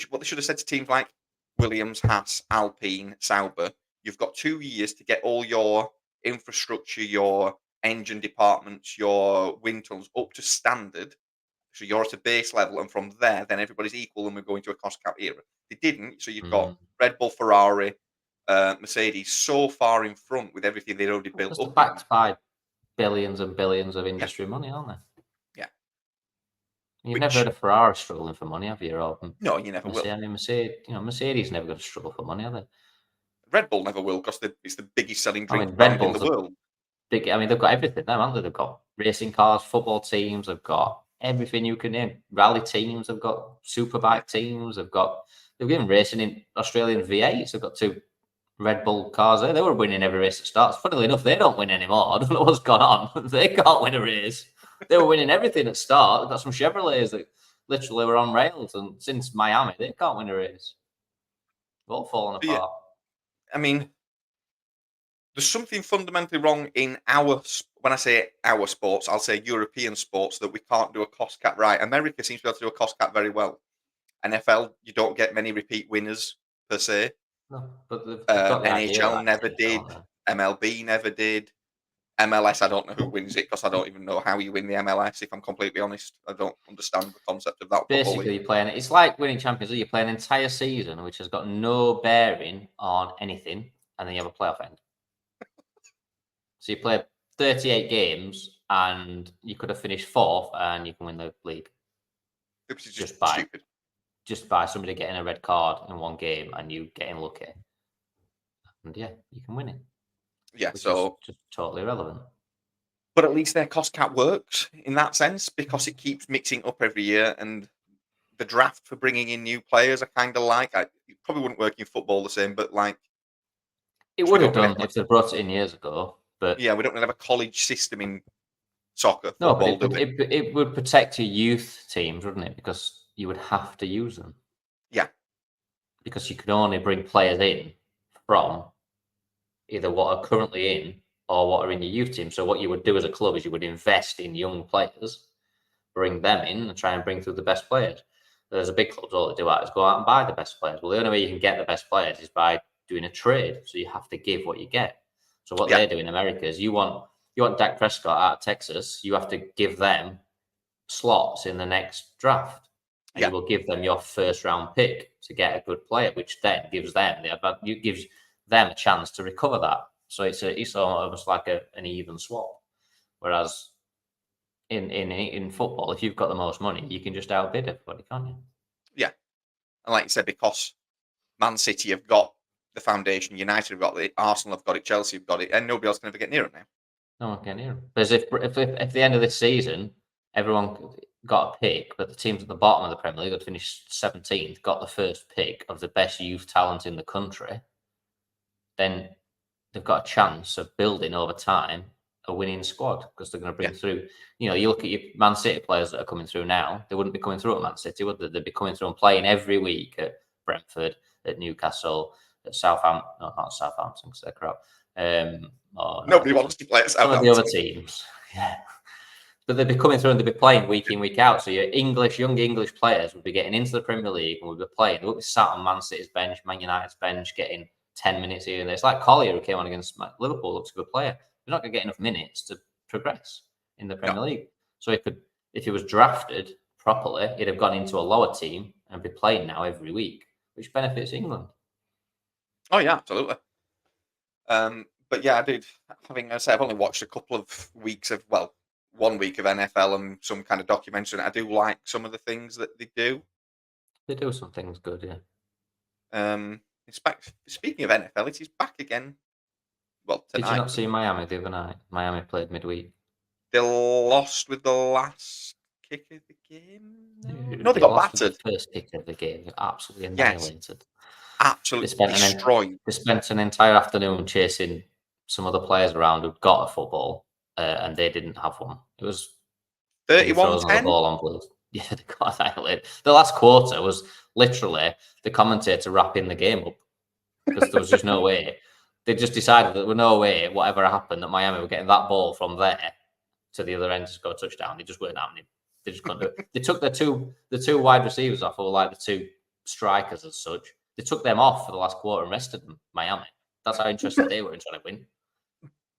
What they should have said to teams like Williams, Haas, Alpine, Sauber, you've got 2 years to get all your infrastructure, your engine departments, your wind tunnels up to standard. So you're at a base level, and from there, then everybody's equal, and we're going to a cost cap era. They didn't, so you've got Red Bull, Ferrari, Mercedes so far in front with everything they'd already built Because they're up in. backed by billions and billions of Yeah, industry money, aren't they? yeah. You've never heard Which of Ferrari struggling for money, have you? Or no, you never will. Mercedes, I mean, Mercedes never going to struggle for money, are they? Red Bull never will because it's the biggest selling I drink mean, Red brand in the Bull's a world. big. I mean, they've got everything now, haven't they? They've got racing cars, football teams. They've got everything you can name. Rally teams. They've got superbike teams. They've even racing in Australian V8s. They've got 2 Red Bull cars there. They were winning every race that starts. Funnily enough, they don't win anymore. I don't know what's gone on. They can't win a race. They were winning everything at start. They've got some Chevrolets that literally were on rails, and since Miami, they can't win a race. They're all falling So, yeah, apart. I mean, there's something fundamentally wrong in when I say our sports, I'll say European sports that we can't do a cost cap right. America seems to be able to do a cost cap very well. NFL, you don't get many repeat winners per se. No, but they've got the idea NHL right. never did. MLB never did. MLS, I don't know who wins it because I don't even know how you win the MLS. If I'm completely honest, I don't understand the concept of that football league. Basically, you're playing. It's like winning Champions League. You play an entire season, which has got no bearing on anything, and then you have a playoff end. So you play 38 games, and you could have finished 4th, and you can win the league. Which is just stupid. Just by somebody getting a red card in one game and you getting lucky. And yeah, you can win it. Yeah, which so is just totally irrelevant. but at least their cost cap works in that sense because it keeps mixing up every year, and the draft for bringing in new players are kind of like it probably wouldn't work in football the same, but like It we would have don't really done have, if they brought it in years ago, but yeah, we don't really have a college system in soccer, no, but football, do we? it would protect your youth teams, wouldn't it? Because you would have to use them. Yeah, because you can only bring players in from either what are currently in or what are in your youth team. So what you would do as a club is you would invest in young players bring them in and try and bring through the best players. There's a big clubs, all they do out is go out and buy the best players. Well, the only way you can get the best players is by doing a trade. So you have to give what you get. So what they do in America is you want Dak Prescott out of Texas, you have to give them slots in the next draft. And you will give them your first round pick to get a good player, which then gives them gives them a chance to recover that. So it's almost like an even swap. Whereas in football, if you've got the most money, you can just outbid everybody, can't you? Yeah. And like you said, because Man City have got the foundation, United have got it, Arsenal have got it, Chelsea have got it, and nobody else can ever get near it now. No one can near them. Because if at the end of this season, everyone got a pick, but the teams at the bottom of the Premier League that finished 17th got the first pick of the best youth talent in the country, then they've got a chance of building over time a winning squad because they're going to bring through. You look at your Man City players that are coming through now. They wouldn't be coming through at Man City, would they? They'd be coming through and playing every week at Brentford, at Newcastle, at Southampton. No, not Southampton because they're crap. Nobody wants to play at some Southampton. of the other teams. Yeah. But they'd be coming through and they'd be playing week in, week out. So your young English players would be getting into the Premier League and would be playing. They would be sat on Man City's bench, Man United's bench, getting 10 minutes here and there. It's like Collier who came on against Liverpool, looks a good player. They're not going to get enough minutes to progress in the Premier League. So if he was drafted properly, he'd have gone into a lower team and be playing now every week, which benefits England. Oh, yeah, absolutely. But yeah, I did. I've only watched a couple of weeks of, 1 week of NFL and some kind of documentary. And I do like some of the things that they do. They do some things good, yeah. Speaking of NFL, it is back again. Well, tonight. Did you not see Miami the other night? Miami played midweek. They lost with the last kick of the game. No, they got battered. The first kick of the game, absolutely annihilated. Absolutely destroyed. They spent an entire afternoon chasing some other players around who'd got a football, and they didn't have one. It was 31-10. Ball on Blues. Yeah, they got annihilated. The last quarter was literally the commentator wrapping the game up because there was just no way. They just decided that there was no way, whatever happened, that Miami were getting that ball from there to the other end to score a touchdown. It just weren't happening. They just couldn't do it. They took the two wide receivers off, or like the two strikers as such. They took them off for the last quarter and rested them. Miami. That's how interested they were in trying to win.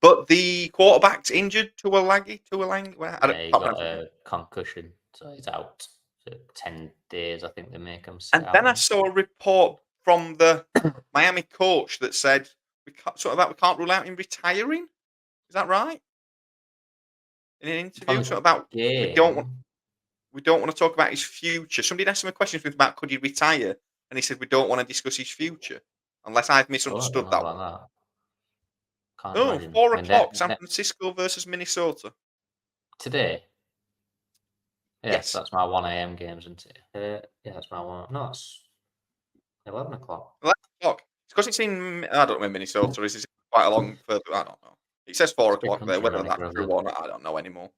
But the quarterback's injured. Tuilagi. Yeah, he got a concussion, so he's out for 10 days. I think they make him sit out. Then I saw a report from the Miami coach that said we can't rule out him retiring. Is that right? In an interview, we don't want to talk about his future. Somebody asked him a question about could he retire, and he said we don't want to discuss his future unless I've misunderstood that one. That. 4 o'clock, San Francisco versus Minnesota. Today? Yes, that's my 1 a.m. games, isn't it? Yeah, that's my 1. No, it's 11 o'clock. 11 o'clock. It's because it's in, I don't know where Minnesota is. It's quite a long further, I don't know. It says 4 o'clock there. Whether that's true or not, I don't know anymore.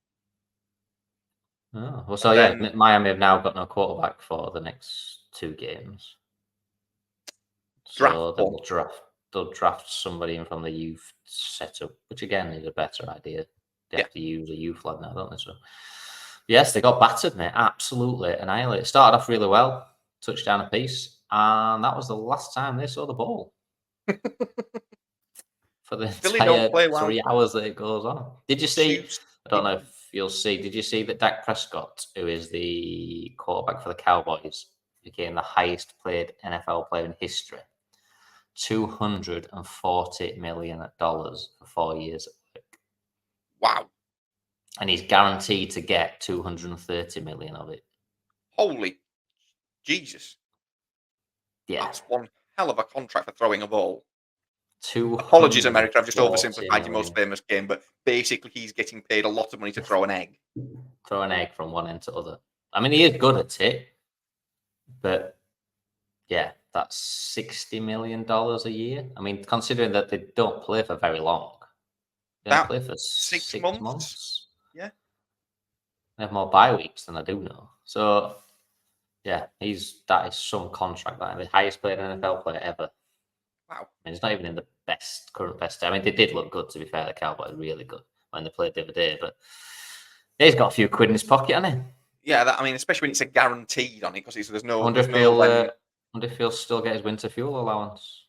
Oh, well, so yeah, Miami have now got no quarterback for the next 2 games. So they'll draft somebody in from the youth setup, which again is a better idea. They have to use a youth lad now, don't they? So yes, they got battered, mate. Absolutely annihilated. Started off really well, touchdown apiece, and that was the last time they saw the ball for the entire 3 hours that it goes on. Did you see? I don't know if you'll see. Did you see that Dak Prescott, who is the quarterback for the Cowboys, became the highest paid NFL player in history? $240 million for 4 years. Wow. And he's guaranteed to get 230 million of it. Holy Jesus. Yeah. That's one hell of a contract for throwing a ball. Apologies, America. I've just oversimplified your most famous game, but basically he's getting paid a lot of money to throw an egg. Throw an egg from one end to other. I mean, he is good at it, but yeah, that's $60 million a year. I mean, considering that they don't play for very long. They don't play for 6 months. Yeah. They have more bye weeks than I do know. So, yeah, that is some contract. The highest paid NFL player ever. Wow. I mean, it's not even in the current best. I mean, they did look good, to be fair. The Cowboys really good when they played the other day. But he's got a few quid in his pocket, hasn't he? Yeah, I mean, especially when it's a guaranteed on it, because there's I no, wonder there's if no he'll, when. wonder if he'll still get his winter fuel allowance.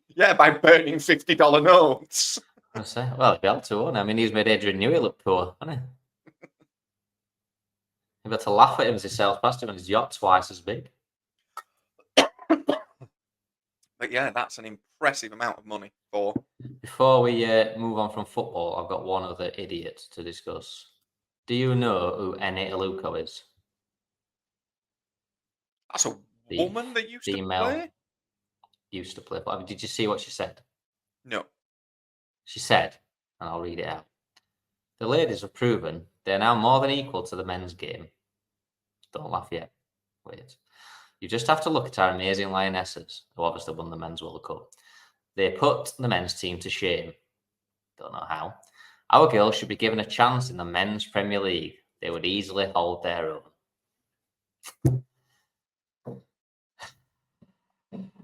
Yeah, by burning $50 notes. I say, well, he'd be able to, wouldn't he? I mean, he's made Adrian Newey look poor, hasn't he? You've got to laugh at him as he sails past him, and his yacht twice as big. But yeah, that's an impressive amount of money for. Before we move on from football, I've got one other idiot to discuss. Do you know who Ene Aluko is? That's a The woman that used to female play? used to play. But did you see what she said? No. She said, and I'll read it out. The ladies have proven they're now more than equal to the men's game. Don't laugh yet. Wait. You just have to look at our amazing lionesses, who obviously won the men's World Cup. They put the men's team to shame. Don't know how. Our girls should be given a chance in the men's Premier League. They would easily hold their own.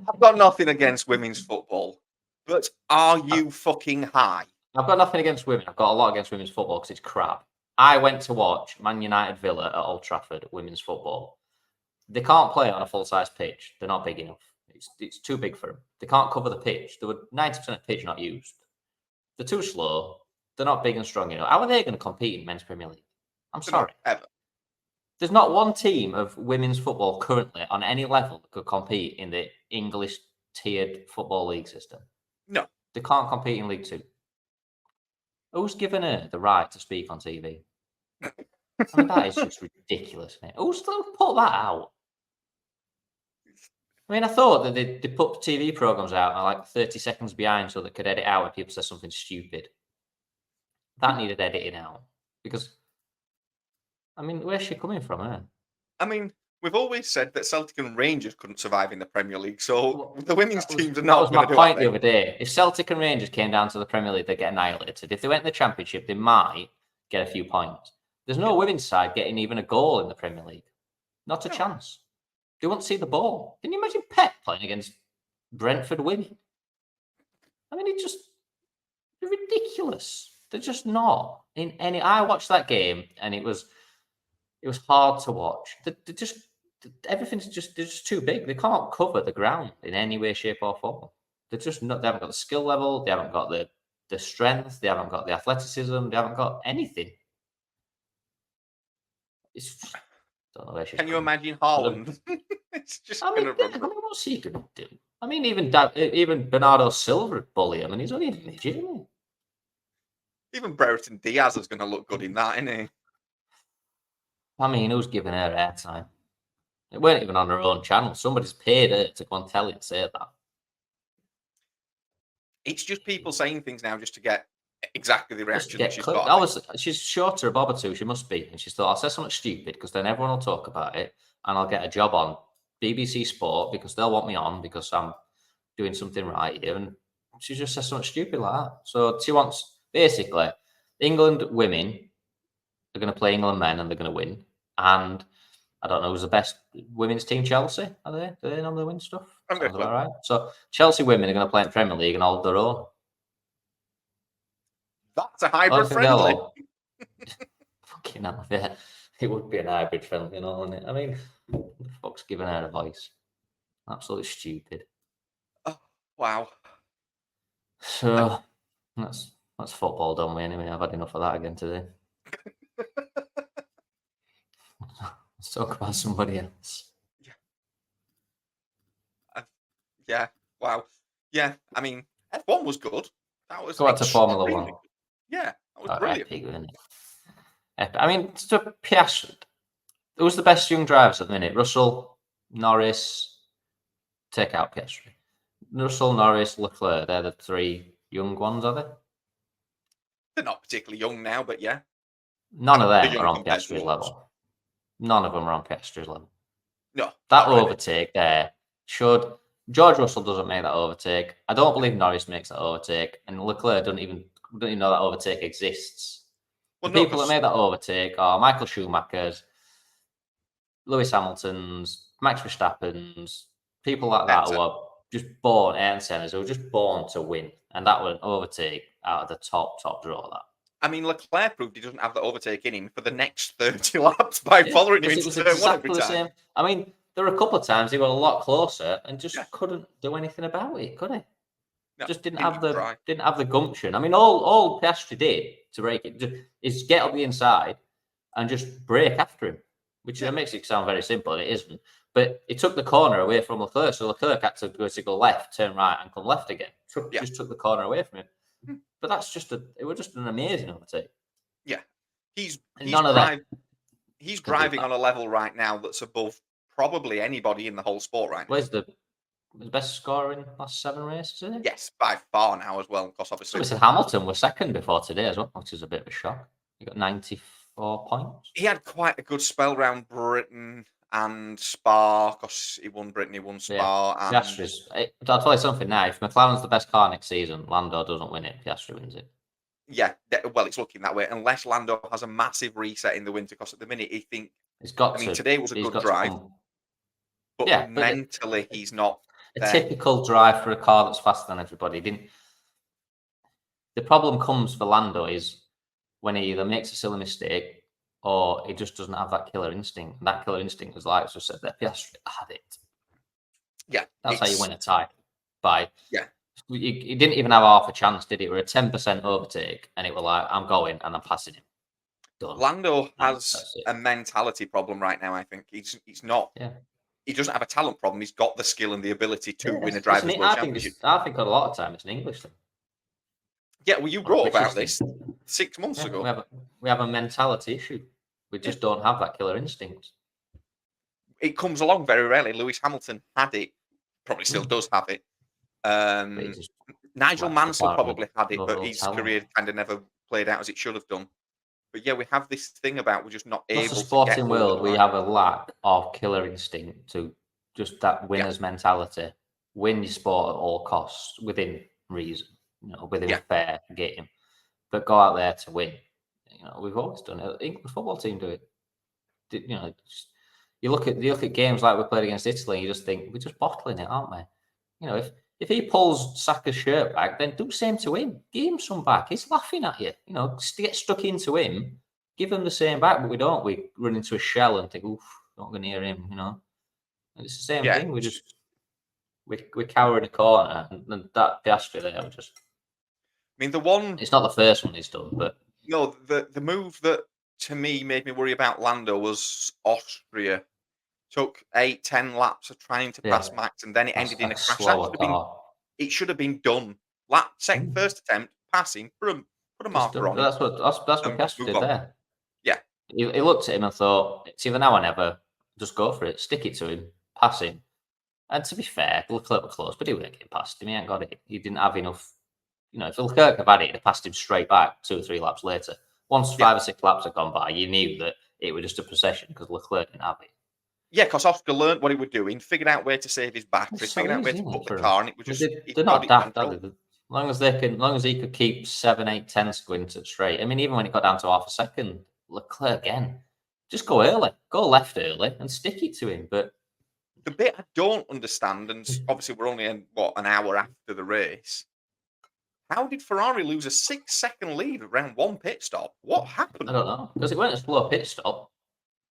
I've got nothing against women's football, but are you fucking high? I've got nothing against women. I've got a lot against women's football because it's crap. I went to watch Man United Villa at Old Trafford women's football. They can't play on a full-size pitch. They're not big enough. It's too big for them. They can't cover the pitch. There were 90% of the pitch not used. They're too slow. They're not big and strong enough. How are they going to compete in men's Premier League? I'm sorry. Ever. There's not one team of women's football currently on any level that could compete in the English tiered football league system. No. They can't compete in League Two. Who's given her the right to speak on TV? I mean, that is just ridiculous, mate. Who's put that out? I mean, I thought that they put TV programs out like 30 seconds behind so they could edit out when people say something stupid. That needed editing out because, I mean, where's she coming from? I mean, we've always said that Celtic and Rangers couldn't survive in the Premier League, so the women's teams are not going to do that was my point that. the other day. If Celtic and Rangers came down to the Premier League, they'd get annihilated. If they went in the Championship, they might get a few points. There's no women's side getting even a goal in the Premier League. Not a chance. They won't see the ball. Can you imagine Pep playing against Brentford women? I mean, it's just ridiculous. They're just not in any. I watched that game and it was hard to watch. They're just everything's just they're just too big. They can't cover the ground in any way, shape, or form. They're just not. They haven't got the skill level. They haven't got the strength. They haven't got the athleticism. They haven't got anything. It's just, don't know where she's. Can you imagine Haaland? It's just. I mean, what's he going to do? I mean, even Bernardo Silva would bully him, and he's only a midget, isn't he? Even Brereton Diaz is going to look good in that, isn't he? I mean, who's giving her airtime? It weren't even on her own channel. Somebody's paid her to go on telly and say that. It's just people saying things now just to get exactly the reaction that she's got. Obviously, she's shorter a bob or two. She must be. And she thought, I'll say something stupid because then everyone will talk about it and I'll get a job on BBC Sport because they'll want me on because I'm doing something right here. And she just says something stupid like that. So she wants, basically, England women are going to play England men and they're going to win. And I don't know who's the best women's team. Chelsea, are they? Do they normally win stuff? Sounds about right. So Chelsea women are going to play in Premier League and hold their own. That's a hybrid friendly. Fucking hell, yeah. It would be an hybrid friendly, wouldn't it? I mean, what the fuck's giving her a voice? Absolutely stupid. Oh, wow. So that's football done with anyway. I've had enough of that again today. Let's talk about somebody else. Yeah. Wow. Yeah. I mean, F1 was good. That was Go back to Formula One. good. Yeah, that was brilliant. Epic, wasn't it? I mean, to Piastri, who's the best young drivers at the minute? Russell, Norris, take out Piastri. Russell, Norris, Leclerc, they're the three young ones, are they? They're not particularly young now, but yeah. None of them are on Piastri's level. None of them are on Piastri's level. No. That overtake there should. George Russell doesn't make that overtake. I don't believe Norris makes that overtake, and Leclerc don't even know that overtake exists. Well, the people that made that overtake are Michael Schumacher's, Lewis Hamilton's, Max Verstappen's, people like that who are just born, Ayrton Senna's, who are just born to win, and that was an overtake out of the top draw. That I mean, Leclerc proved he doesn't have the overtake in him for the next 30 laps by following him It into was turn one every exactly the time. same. I mean, there were a couple of times he got a lot closer and Yeah. just couldn't do anything about it, could he? No, Just didn't didn't have even the try. didn't have the gumption. I mean, all Piastri did to break it is get up the inside and just brake after him, which Yeah. makes it sound very simple, and it isn't. But he took the corner away from Leclerc, so Leclerc had to go left, turn right, and come left again. Yeah. Just took the corner away from him. Hmm. But it was just an amazing overtake. Yeah. He's And none of them he's can do driving that. on a level right now that's above probably anybody in the whole sport right now. Where's the best scorer in the last 7 races, isn't it? Yes, by far now as well, because obviously Lewis Hamilton was second before today as well, which is a bit of a shock. He got 94 points. he had quite a good spell round Britain and Spa, because he won Britain, he won Yeah, Spa, and Piastri's. I'll tell you something now. If McLaren's the best car next season, Lando doesn't win it. Piastri wins it. yeah, well, it's looking that way. Unless Lando has a massive reset in the winter, because at the minute he think. He's got I mean, to. today was a He's good got to drive, come. but Yeah, but mentally he's not a there. typical drive for a car that's faster than everybody. The problem comes for Lando is when he either makes a silly mistake or he just doesn't have that killer instinct. And that killer instinct, as Alex just said, that Piastri had it. Yeah, That's how you it's win a tie. By yeah. he didn't even have half a chance, did he? It were a 10% overtake, and it was like, I'm going and I'm passing him. Done. Lando And has that's it. a mentality problem right now. I think he's not. Yeah. He doesn't have a talent problem. He's got the skill and the ability to Yeah, win a it's an, drivers' world championship. I think a lot of time it's an English thing. Yeah, well, you Or a wrote British about thing. this 6 months Yeah, ago. we have a mentality issue. We just don't have that killer instinct. It comes along very rarely. Lewis Hamilton had it, probably still does have it. But he just Nigel lacks the Mansell department probably had it, but overall his talent. career kind of never played out as it should have done. But yeah, we have this thing about we're just not Across the able to get sporting over world, the we line. have a lack of killer instinct to just that Yeah, winner's mentality. Win your sport at all costs within reason, within a yeah, fair game. But go out there to win. We've always done it. The England football team do it. You look at games like we played against Italy, and you just think we're just bottling it, aren't we? If he pulls Saka's shirt back, then do the same to him. Give him some back. He's laughing at you. Get stuck into him. Give him the same back, but we don't. We run into a shell and think, "Oof, not going to hear him." And it's the same yeah. thing. We cower in a corner, and that Piastri there, I mean, the one it's not the first one he's done, but no, the move that to me made me worry about Lando was Austria. Took 8, 10 laps of trying to yeah, pass Max, and then it that's ended in a a crash. That should slower have been. car. It should have been done. First attempt, passing, put a Just marker done. on him, That's what and Piastri move did on. there. Yeah, He looked at him and thought, it's either now or never. Just go for it. Stick it to him. Pass him. And to be fair, Leclerc were close, but he wouldn't get past him. He ain't got it. He didn't have enough. If Leclerc had had it, he'd have passed him straight back 2 or 3 laps later. Once yeah, 5 or 6 laps had gone by, you knew that it was just a procession because Leclerc didn't have it. yeah. Because Oscar learnt what he was doing, figured out where to save his battery, It's so figured out where easy, to isn't put it, the for him? car, and it was I mean, just he they're got not it daft, are controlled. they? As long as he could keep 7, 8, 10 squints at straight. I mean, even when it got down to half a second, Leclerc again, just go early, go left early, and stick it to him. But The bit I don't understand, and obviously we're only an hour after the race. How did Ferrari lose a 6-second lead around one pit stop? What I happened? don't know because it weren't a slow pit stop.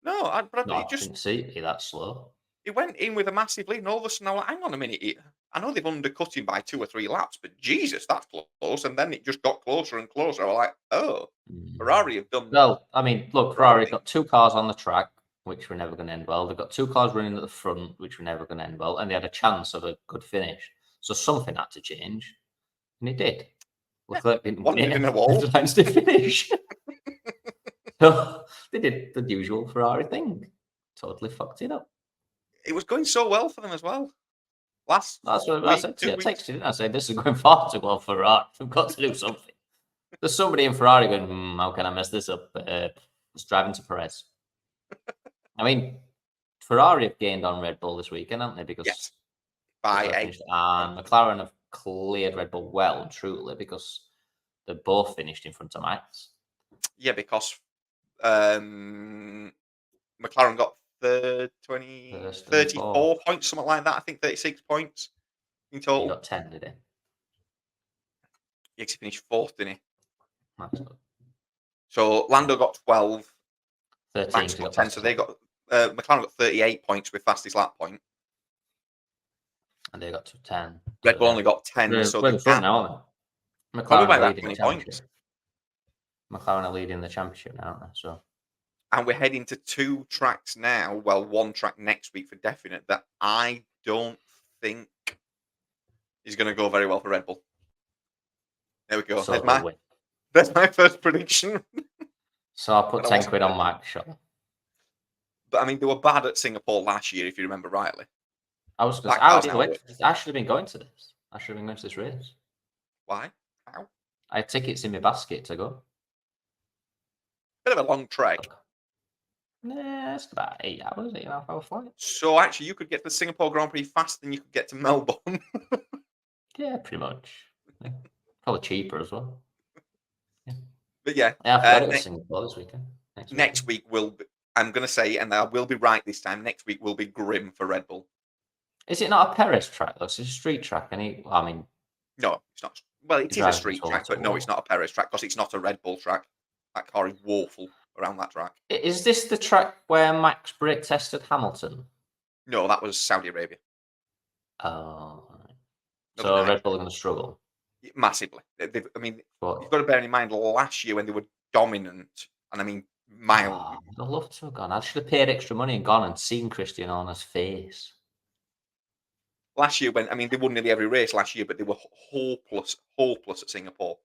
No, but No, it I just didn't see it be that slow. he went in with a massive lead, and all of a sudden I'm like, hang on a minute. I know they've undercut him by 2 or 3 laps, but Jesus, that's close. And then it just got closer and closer. I was like, oh, Ferrari have done Well, I mean, look, Ferrari Ferrari thing. got 2 cars on the track, which were never going to end well. They've got 2 cars running at the front, which were never going to end well, and they had a chance of a good finish. So something had to change, and it did. Yeah, Leclerc didn't win wandered it, in a and wall. the times to finish. So they did the usual Ferrari thing. Totally fucked it up. It was going so well for them as well. Last That's what I week, said to you. 2 I weeks. texted you, didn't I? Said, this is going far too well for Ferrari. We've got to do something. There's somebody in Ferrari going, how can I mess this up? It's driving to Perez. I mean, Ferrari have gained on Red Bull this weekend, haven't they? Because Yes, by Leclerc 8 finished, and points. McLaren have cleared Red Bull well and truly because they both finished in front of Max. Yeah, because McLaren got 34 points, something like that. I think 36 points in He total. got 10, did he? Yeah, 'cause he finished 4th, didn't he? Max got So Lando got 12, 13. Max He got got 10. past So us, they got McLaren got 38 points with fastest lap point. and they got to 10. Red So Bull only got 10. we're So in the front gap now, aren't we? probably McLaren by are about leading the 20 championship. points. McLaren are leading the championship now, aren't they? So And we're heading to 2 tracks now. Well, 1 track next week for definite that I don't think is going to go very well for Red Bull. There we go. so they'll win. There's my first prediction. So I'll put And I 10 wasn't quid gonna- on Mike, sure. But I mean, they were bad at Singapore last year, if you remember rightly. I was going That to car's say, now I should have been going to this. I should have been going to this race. Why? How? I had tickets in my basket to go. Bit of a long trek. Nah, it's about 8 hours, 8.5 hour flight. So actually, you could get to the Singapore Grand Prix faster than you could get to Melbourne. Yeah, pretty much. Yeah. Probably cheaper as well. But yeah, Yeah, I forgot it was Singapore this weekend. next week will be, I'm going to say, and I will be right this time, next week will be grim for Red Bull. Is it not a Perez track, though? It's a street track, and No, it's not. Well, it is a drives street into a track, lot but of no, wall. it's not a Perez track because it's not a Red Bull track. That car is woeful around that track. Is this the track where Max brake tested Hamilton? No, that was Saudi Arabia. Oh, Another so night. Red Bull are going to struggle. Massively. I mean, But you've got to bear in mind last year when they were dominant, and I mean, mild. I'd love to have gone. I should have paid extra money and gone and seen Christian Horner's face. Last year, when I mean, they won nearly every race last year, but they were hopeless at Singapore.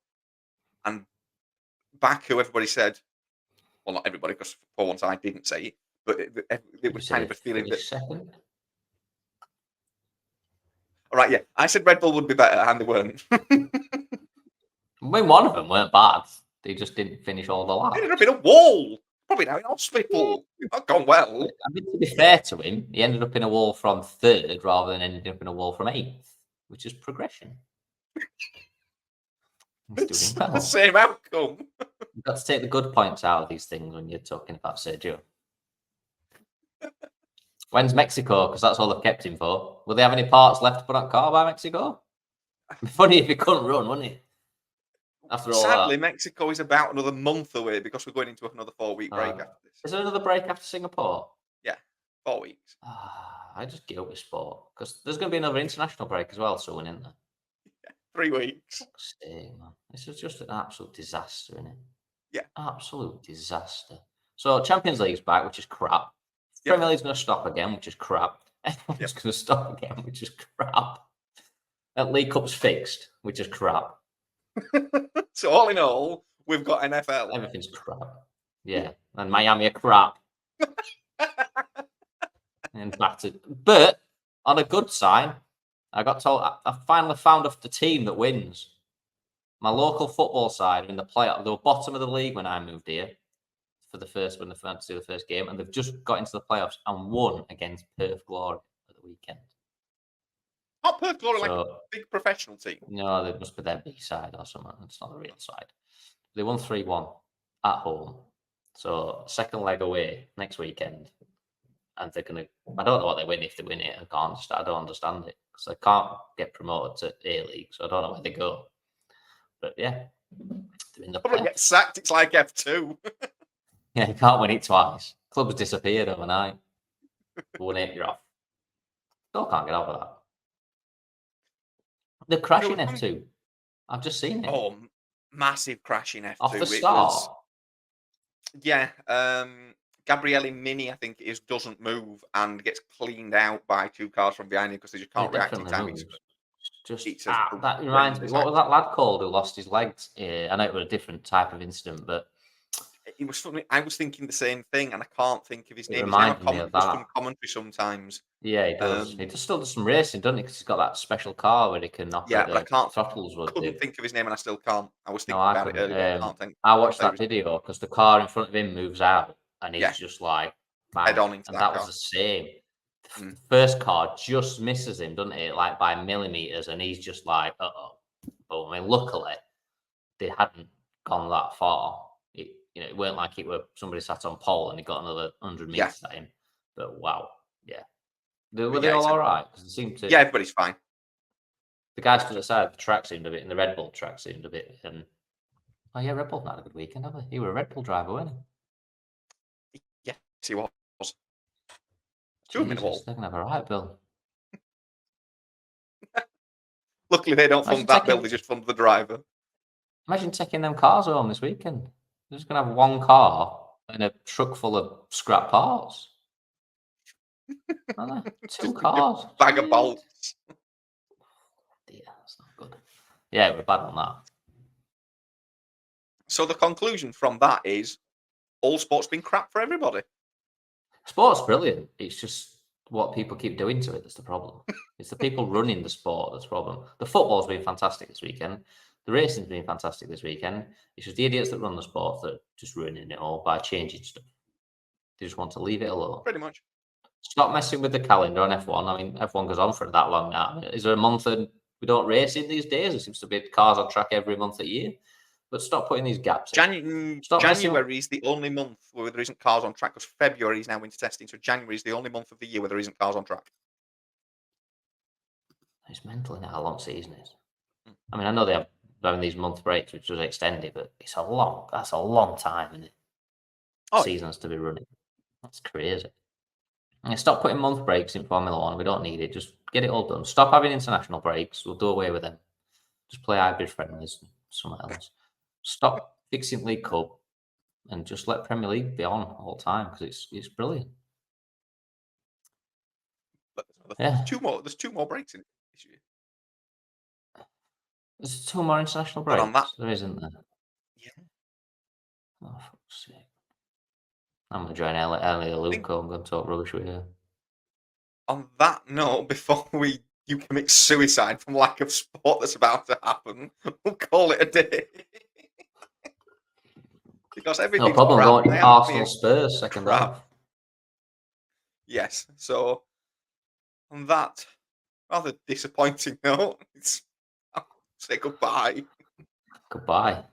And Baku, everybody said, well, not everybody, because for once I didn't say it, but it was kind of a feeling that. Second. All right, yeah, I said Red Bull would be better, and they weren't. I mean, one of them weren't bad. They just didn't finish all the laps. Ended up in a wall. Probably now in hospital. Not gone well. I mean, to be fair to him, he ended up in a wall from 3rd rather than ending up in a wall from 8th, which is progression. He's It's doing the well. same outcome. You've got to take the good points out of these things when you're talking about Sergio. When's Mexico? Because that's all they've kept him for. Will they have any parts left to put on car by Mexico? It'd be funny if he couldn't run, wouldn't it? After all Sadly, that. Mexico is about another month away because we're going into another 4-week break after this. Is there another break after Singapore? Yeah, 4 weeks. I just give up with sport because there's going to be another international break as well soon, isn't there? 3 weeks. Fuck's sake, man. This is just an absolute disaster, isn't it? Yeah. Absolute disaster. So Champions League's back, which is crap. Yep. Premier League's going to stop again, which is crap. Everyone's going to stop again, which is crap. And League Cup's fixed, which is crap. So all in all, we've got NFL. Everything's crap. Yeah. And Miami are crap. And battered. But on a good side, I got told I finally found off the team that wins. My local football side are in the playoff. They were bottom of the league when I moved here for the first when they fancy the first game, and they've just got into the playoffs and won against Perth Glory at the weekend. Not Perth Glory, like a big professional team. No, they must be their B side or something. It's not the real side. They won 3-1 at home. So second leg away next weekend. And they're going to, I don't know what they win if they win it. I don't understand it because they can't get promoted to A League. So I don't know where they go. But yeah, they're in the Probably playoffs. get sacked. It's like F2. Yeah, you can't win it twice. Club's disappeared overnight. Won it, you're off. Still can't get over that. They're crashing F2. I've just seen it. Oh, massive crash in F2. Off the start. Yeah. Gabriele Mini, I think it is, doesn't move and gets cleaned out by 2 cars from behind him because they just can't react in time. That reminds me. What was that lad called who lost his legs? I know it was a different type of incident, but it was funny. I was thinking the same thing, and I can't think of his name. Reminded me of that. Some commentary sometimes. Yeah, he does. He still does some racing, doesn't he? Because he's got that special car where he can operate but I can't. throttles. Couldn't think of his name, and I still can't. I was thinking I about it earlier. I can't think. I watched that video because the car in front of him moves out, and he's just like head on into and that was the same. The first car just misses him, doesn't it? Like by millimeters, and he's just like, uh-oh. But I mean, luckily, they hadn't gone that far. It weren't like it were somebody sat on pole and he got another 100 meters at him. But wow, yeah. Were they all right? Because it seemed to. Yeah, everybody's fine. The guys stood outside the track seemed a bit, and the Red Bull track seemed a bit Oh yeah, Red Bull had a good weekend, have they? He were a Red Bull driver, weren't he? Yes, he was. Two them in a Jesus, wall. they're gonna have a right bill. Luckily, they don't Imagine fund that bill; taking they just fund the driver. imagine taking them cars home this weekend. They're just gonna have one car and a truck full of scrap parts. Aren't they? Two Just a big cars. bag of Jeez. bolts. Dear, that's not good. Yeah, we're bad on that. So the conclusion from that is all sport's been crap for everybody. Sport's brilliant. It's just what people keep doing to it that's the problem. It's the people running the sport that's the problem. The football's been fantastic this weekend. The racing's been fantastic this weekend. It's just the idiots that run the sport that are just ruining it all by changing stuff. They just want to leave it alone. Pretty much. Stop messing with the calendar on F1. I mean, F1 goes on for that long now. Is there a month that we don't race in these days? There seems to be cars on track every month a year. But stop putting these gaps in. Stop messing with. January is the only month where there isn't cars on track because February is now into testing. So January is the only month of the year where there isn't cars on track. It's mental, isn't it, how long season is? Mm. I mean, I know they have having these month breaks, which does extend it, but that's a long time, isn't it? Oh, Seasons to be running. That's crazy. And stop putting month breaks in Formula One. We don't need it. Just get it all done. Stop having international breaks. We'll do away with them. Just play hybrid friendlies, something else. Stop fixing League Cup and just let Premier League be on all the time because it's brilliant. but Yeah. There's two more breaks in this year. There's 2 more international But breaks. on that, There isn't there? yeah, Oh, fuck's sake. I'm going to join Ellie Luco. I'm going to talk rubbish with you. on that note, before you commit suicide from lack of sport that's about to happen, we'll call it a day. Because No everything's problem. crap. Going Arsenal Spurs second crap. half. Yes. So on that rather disappointing note, I'll say goodbye. Goodbye.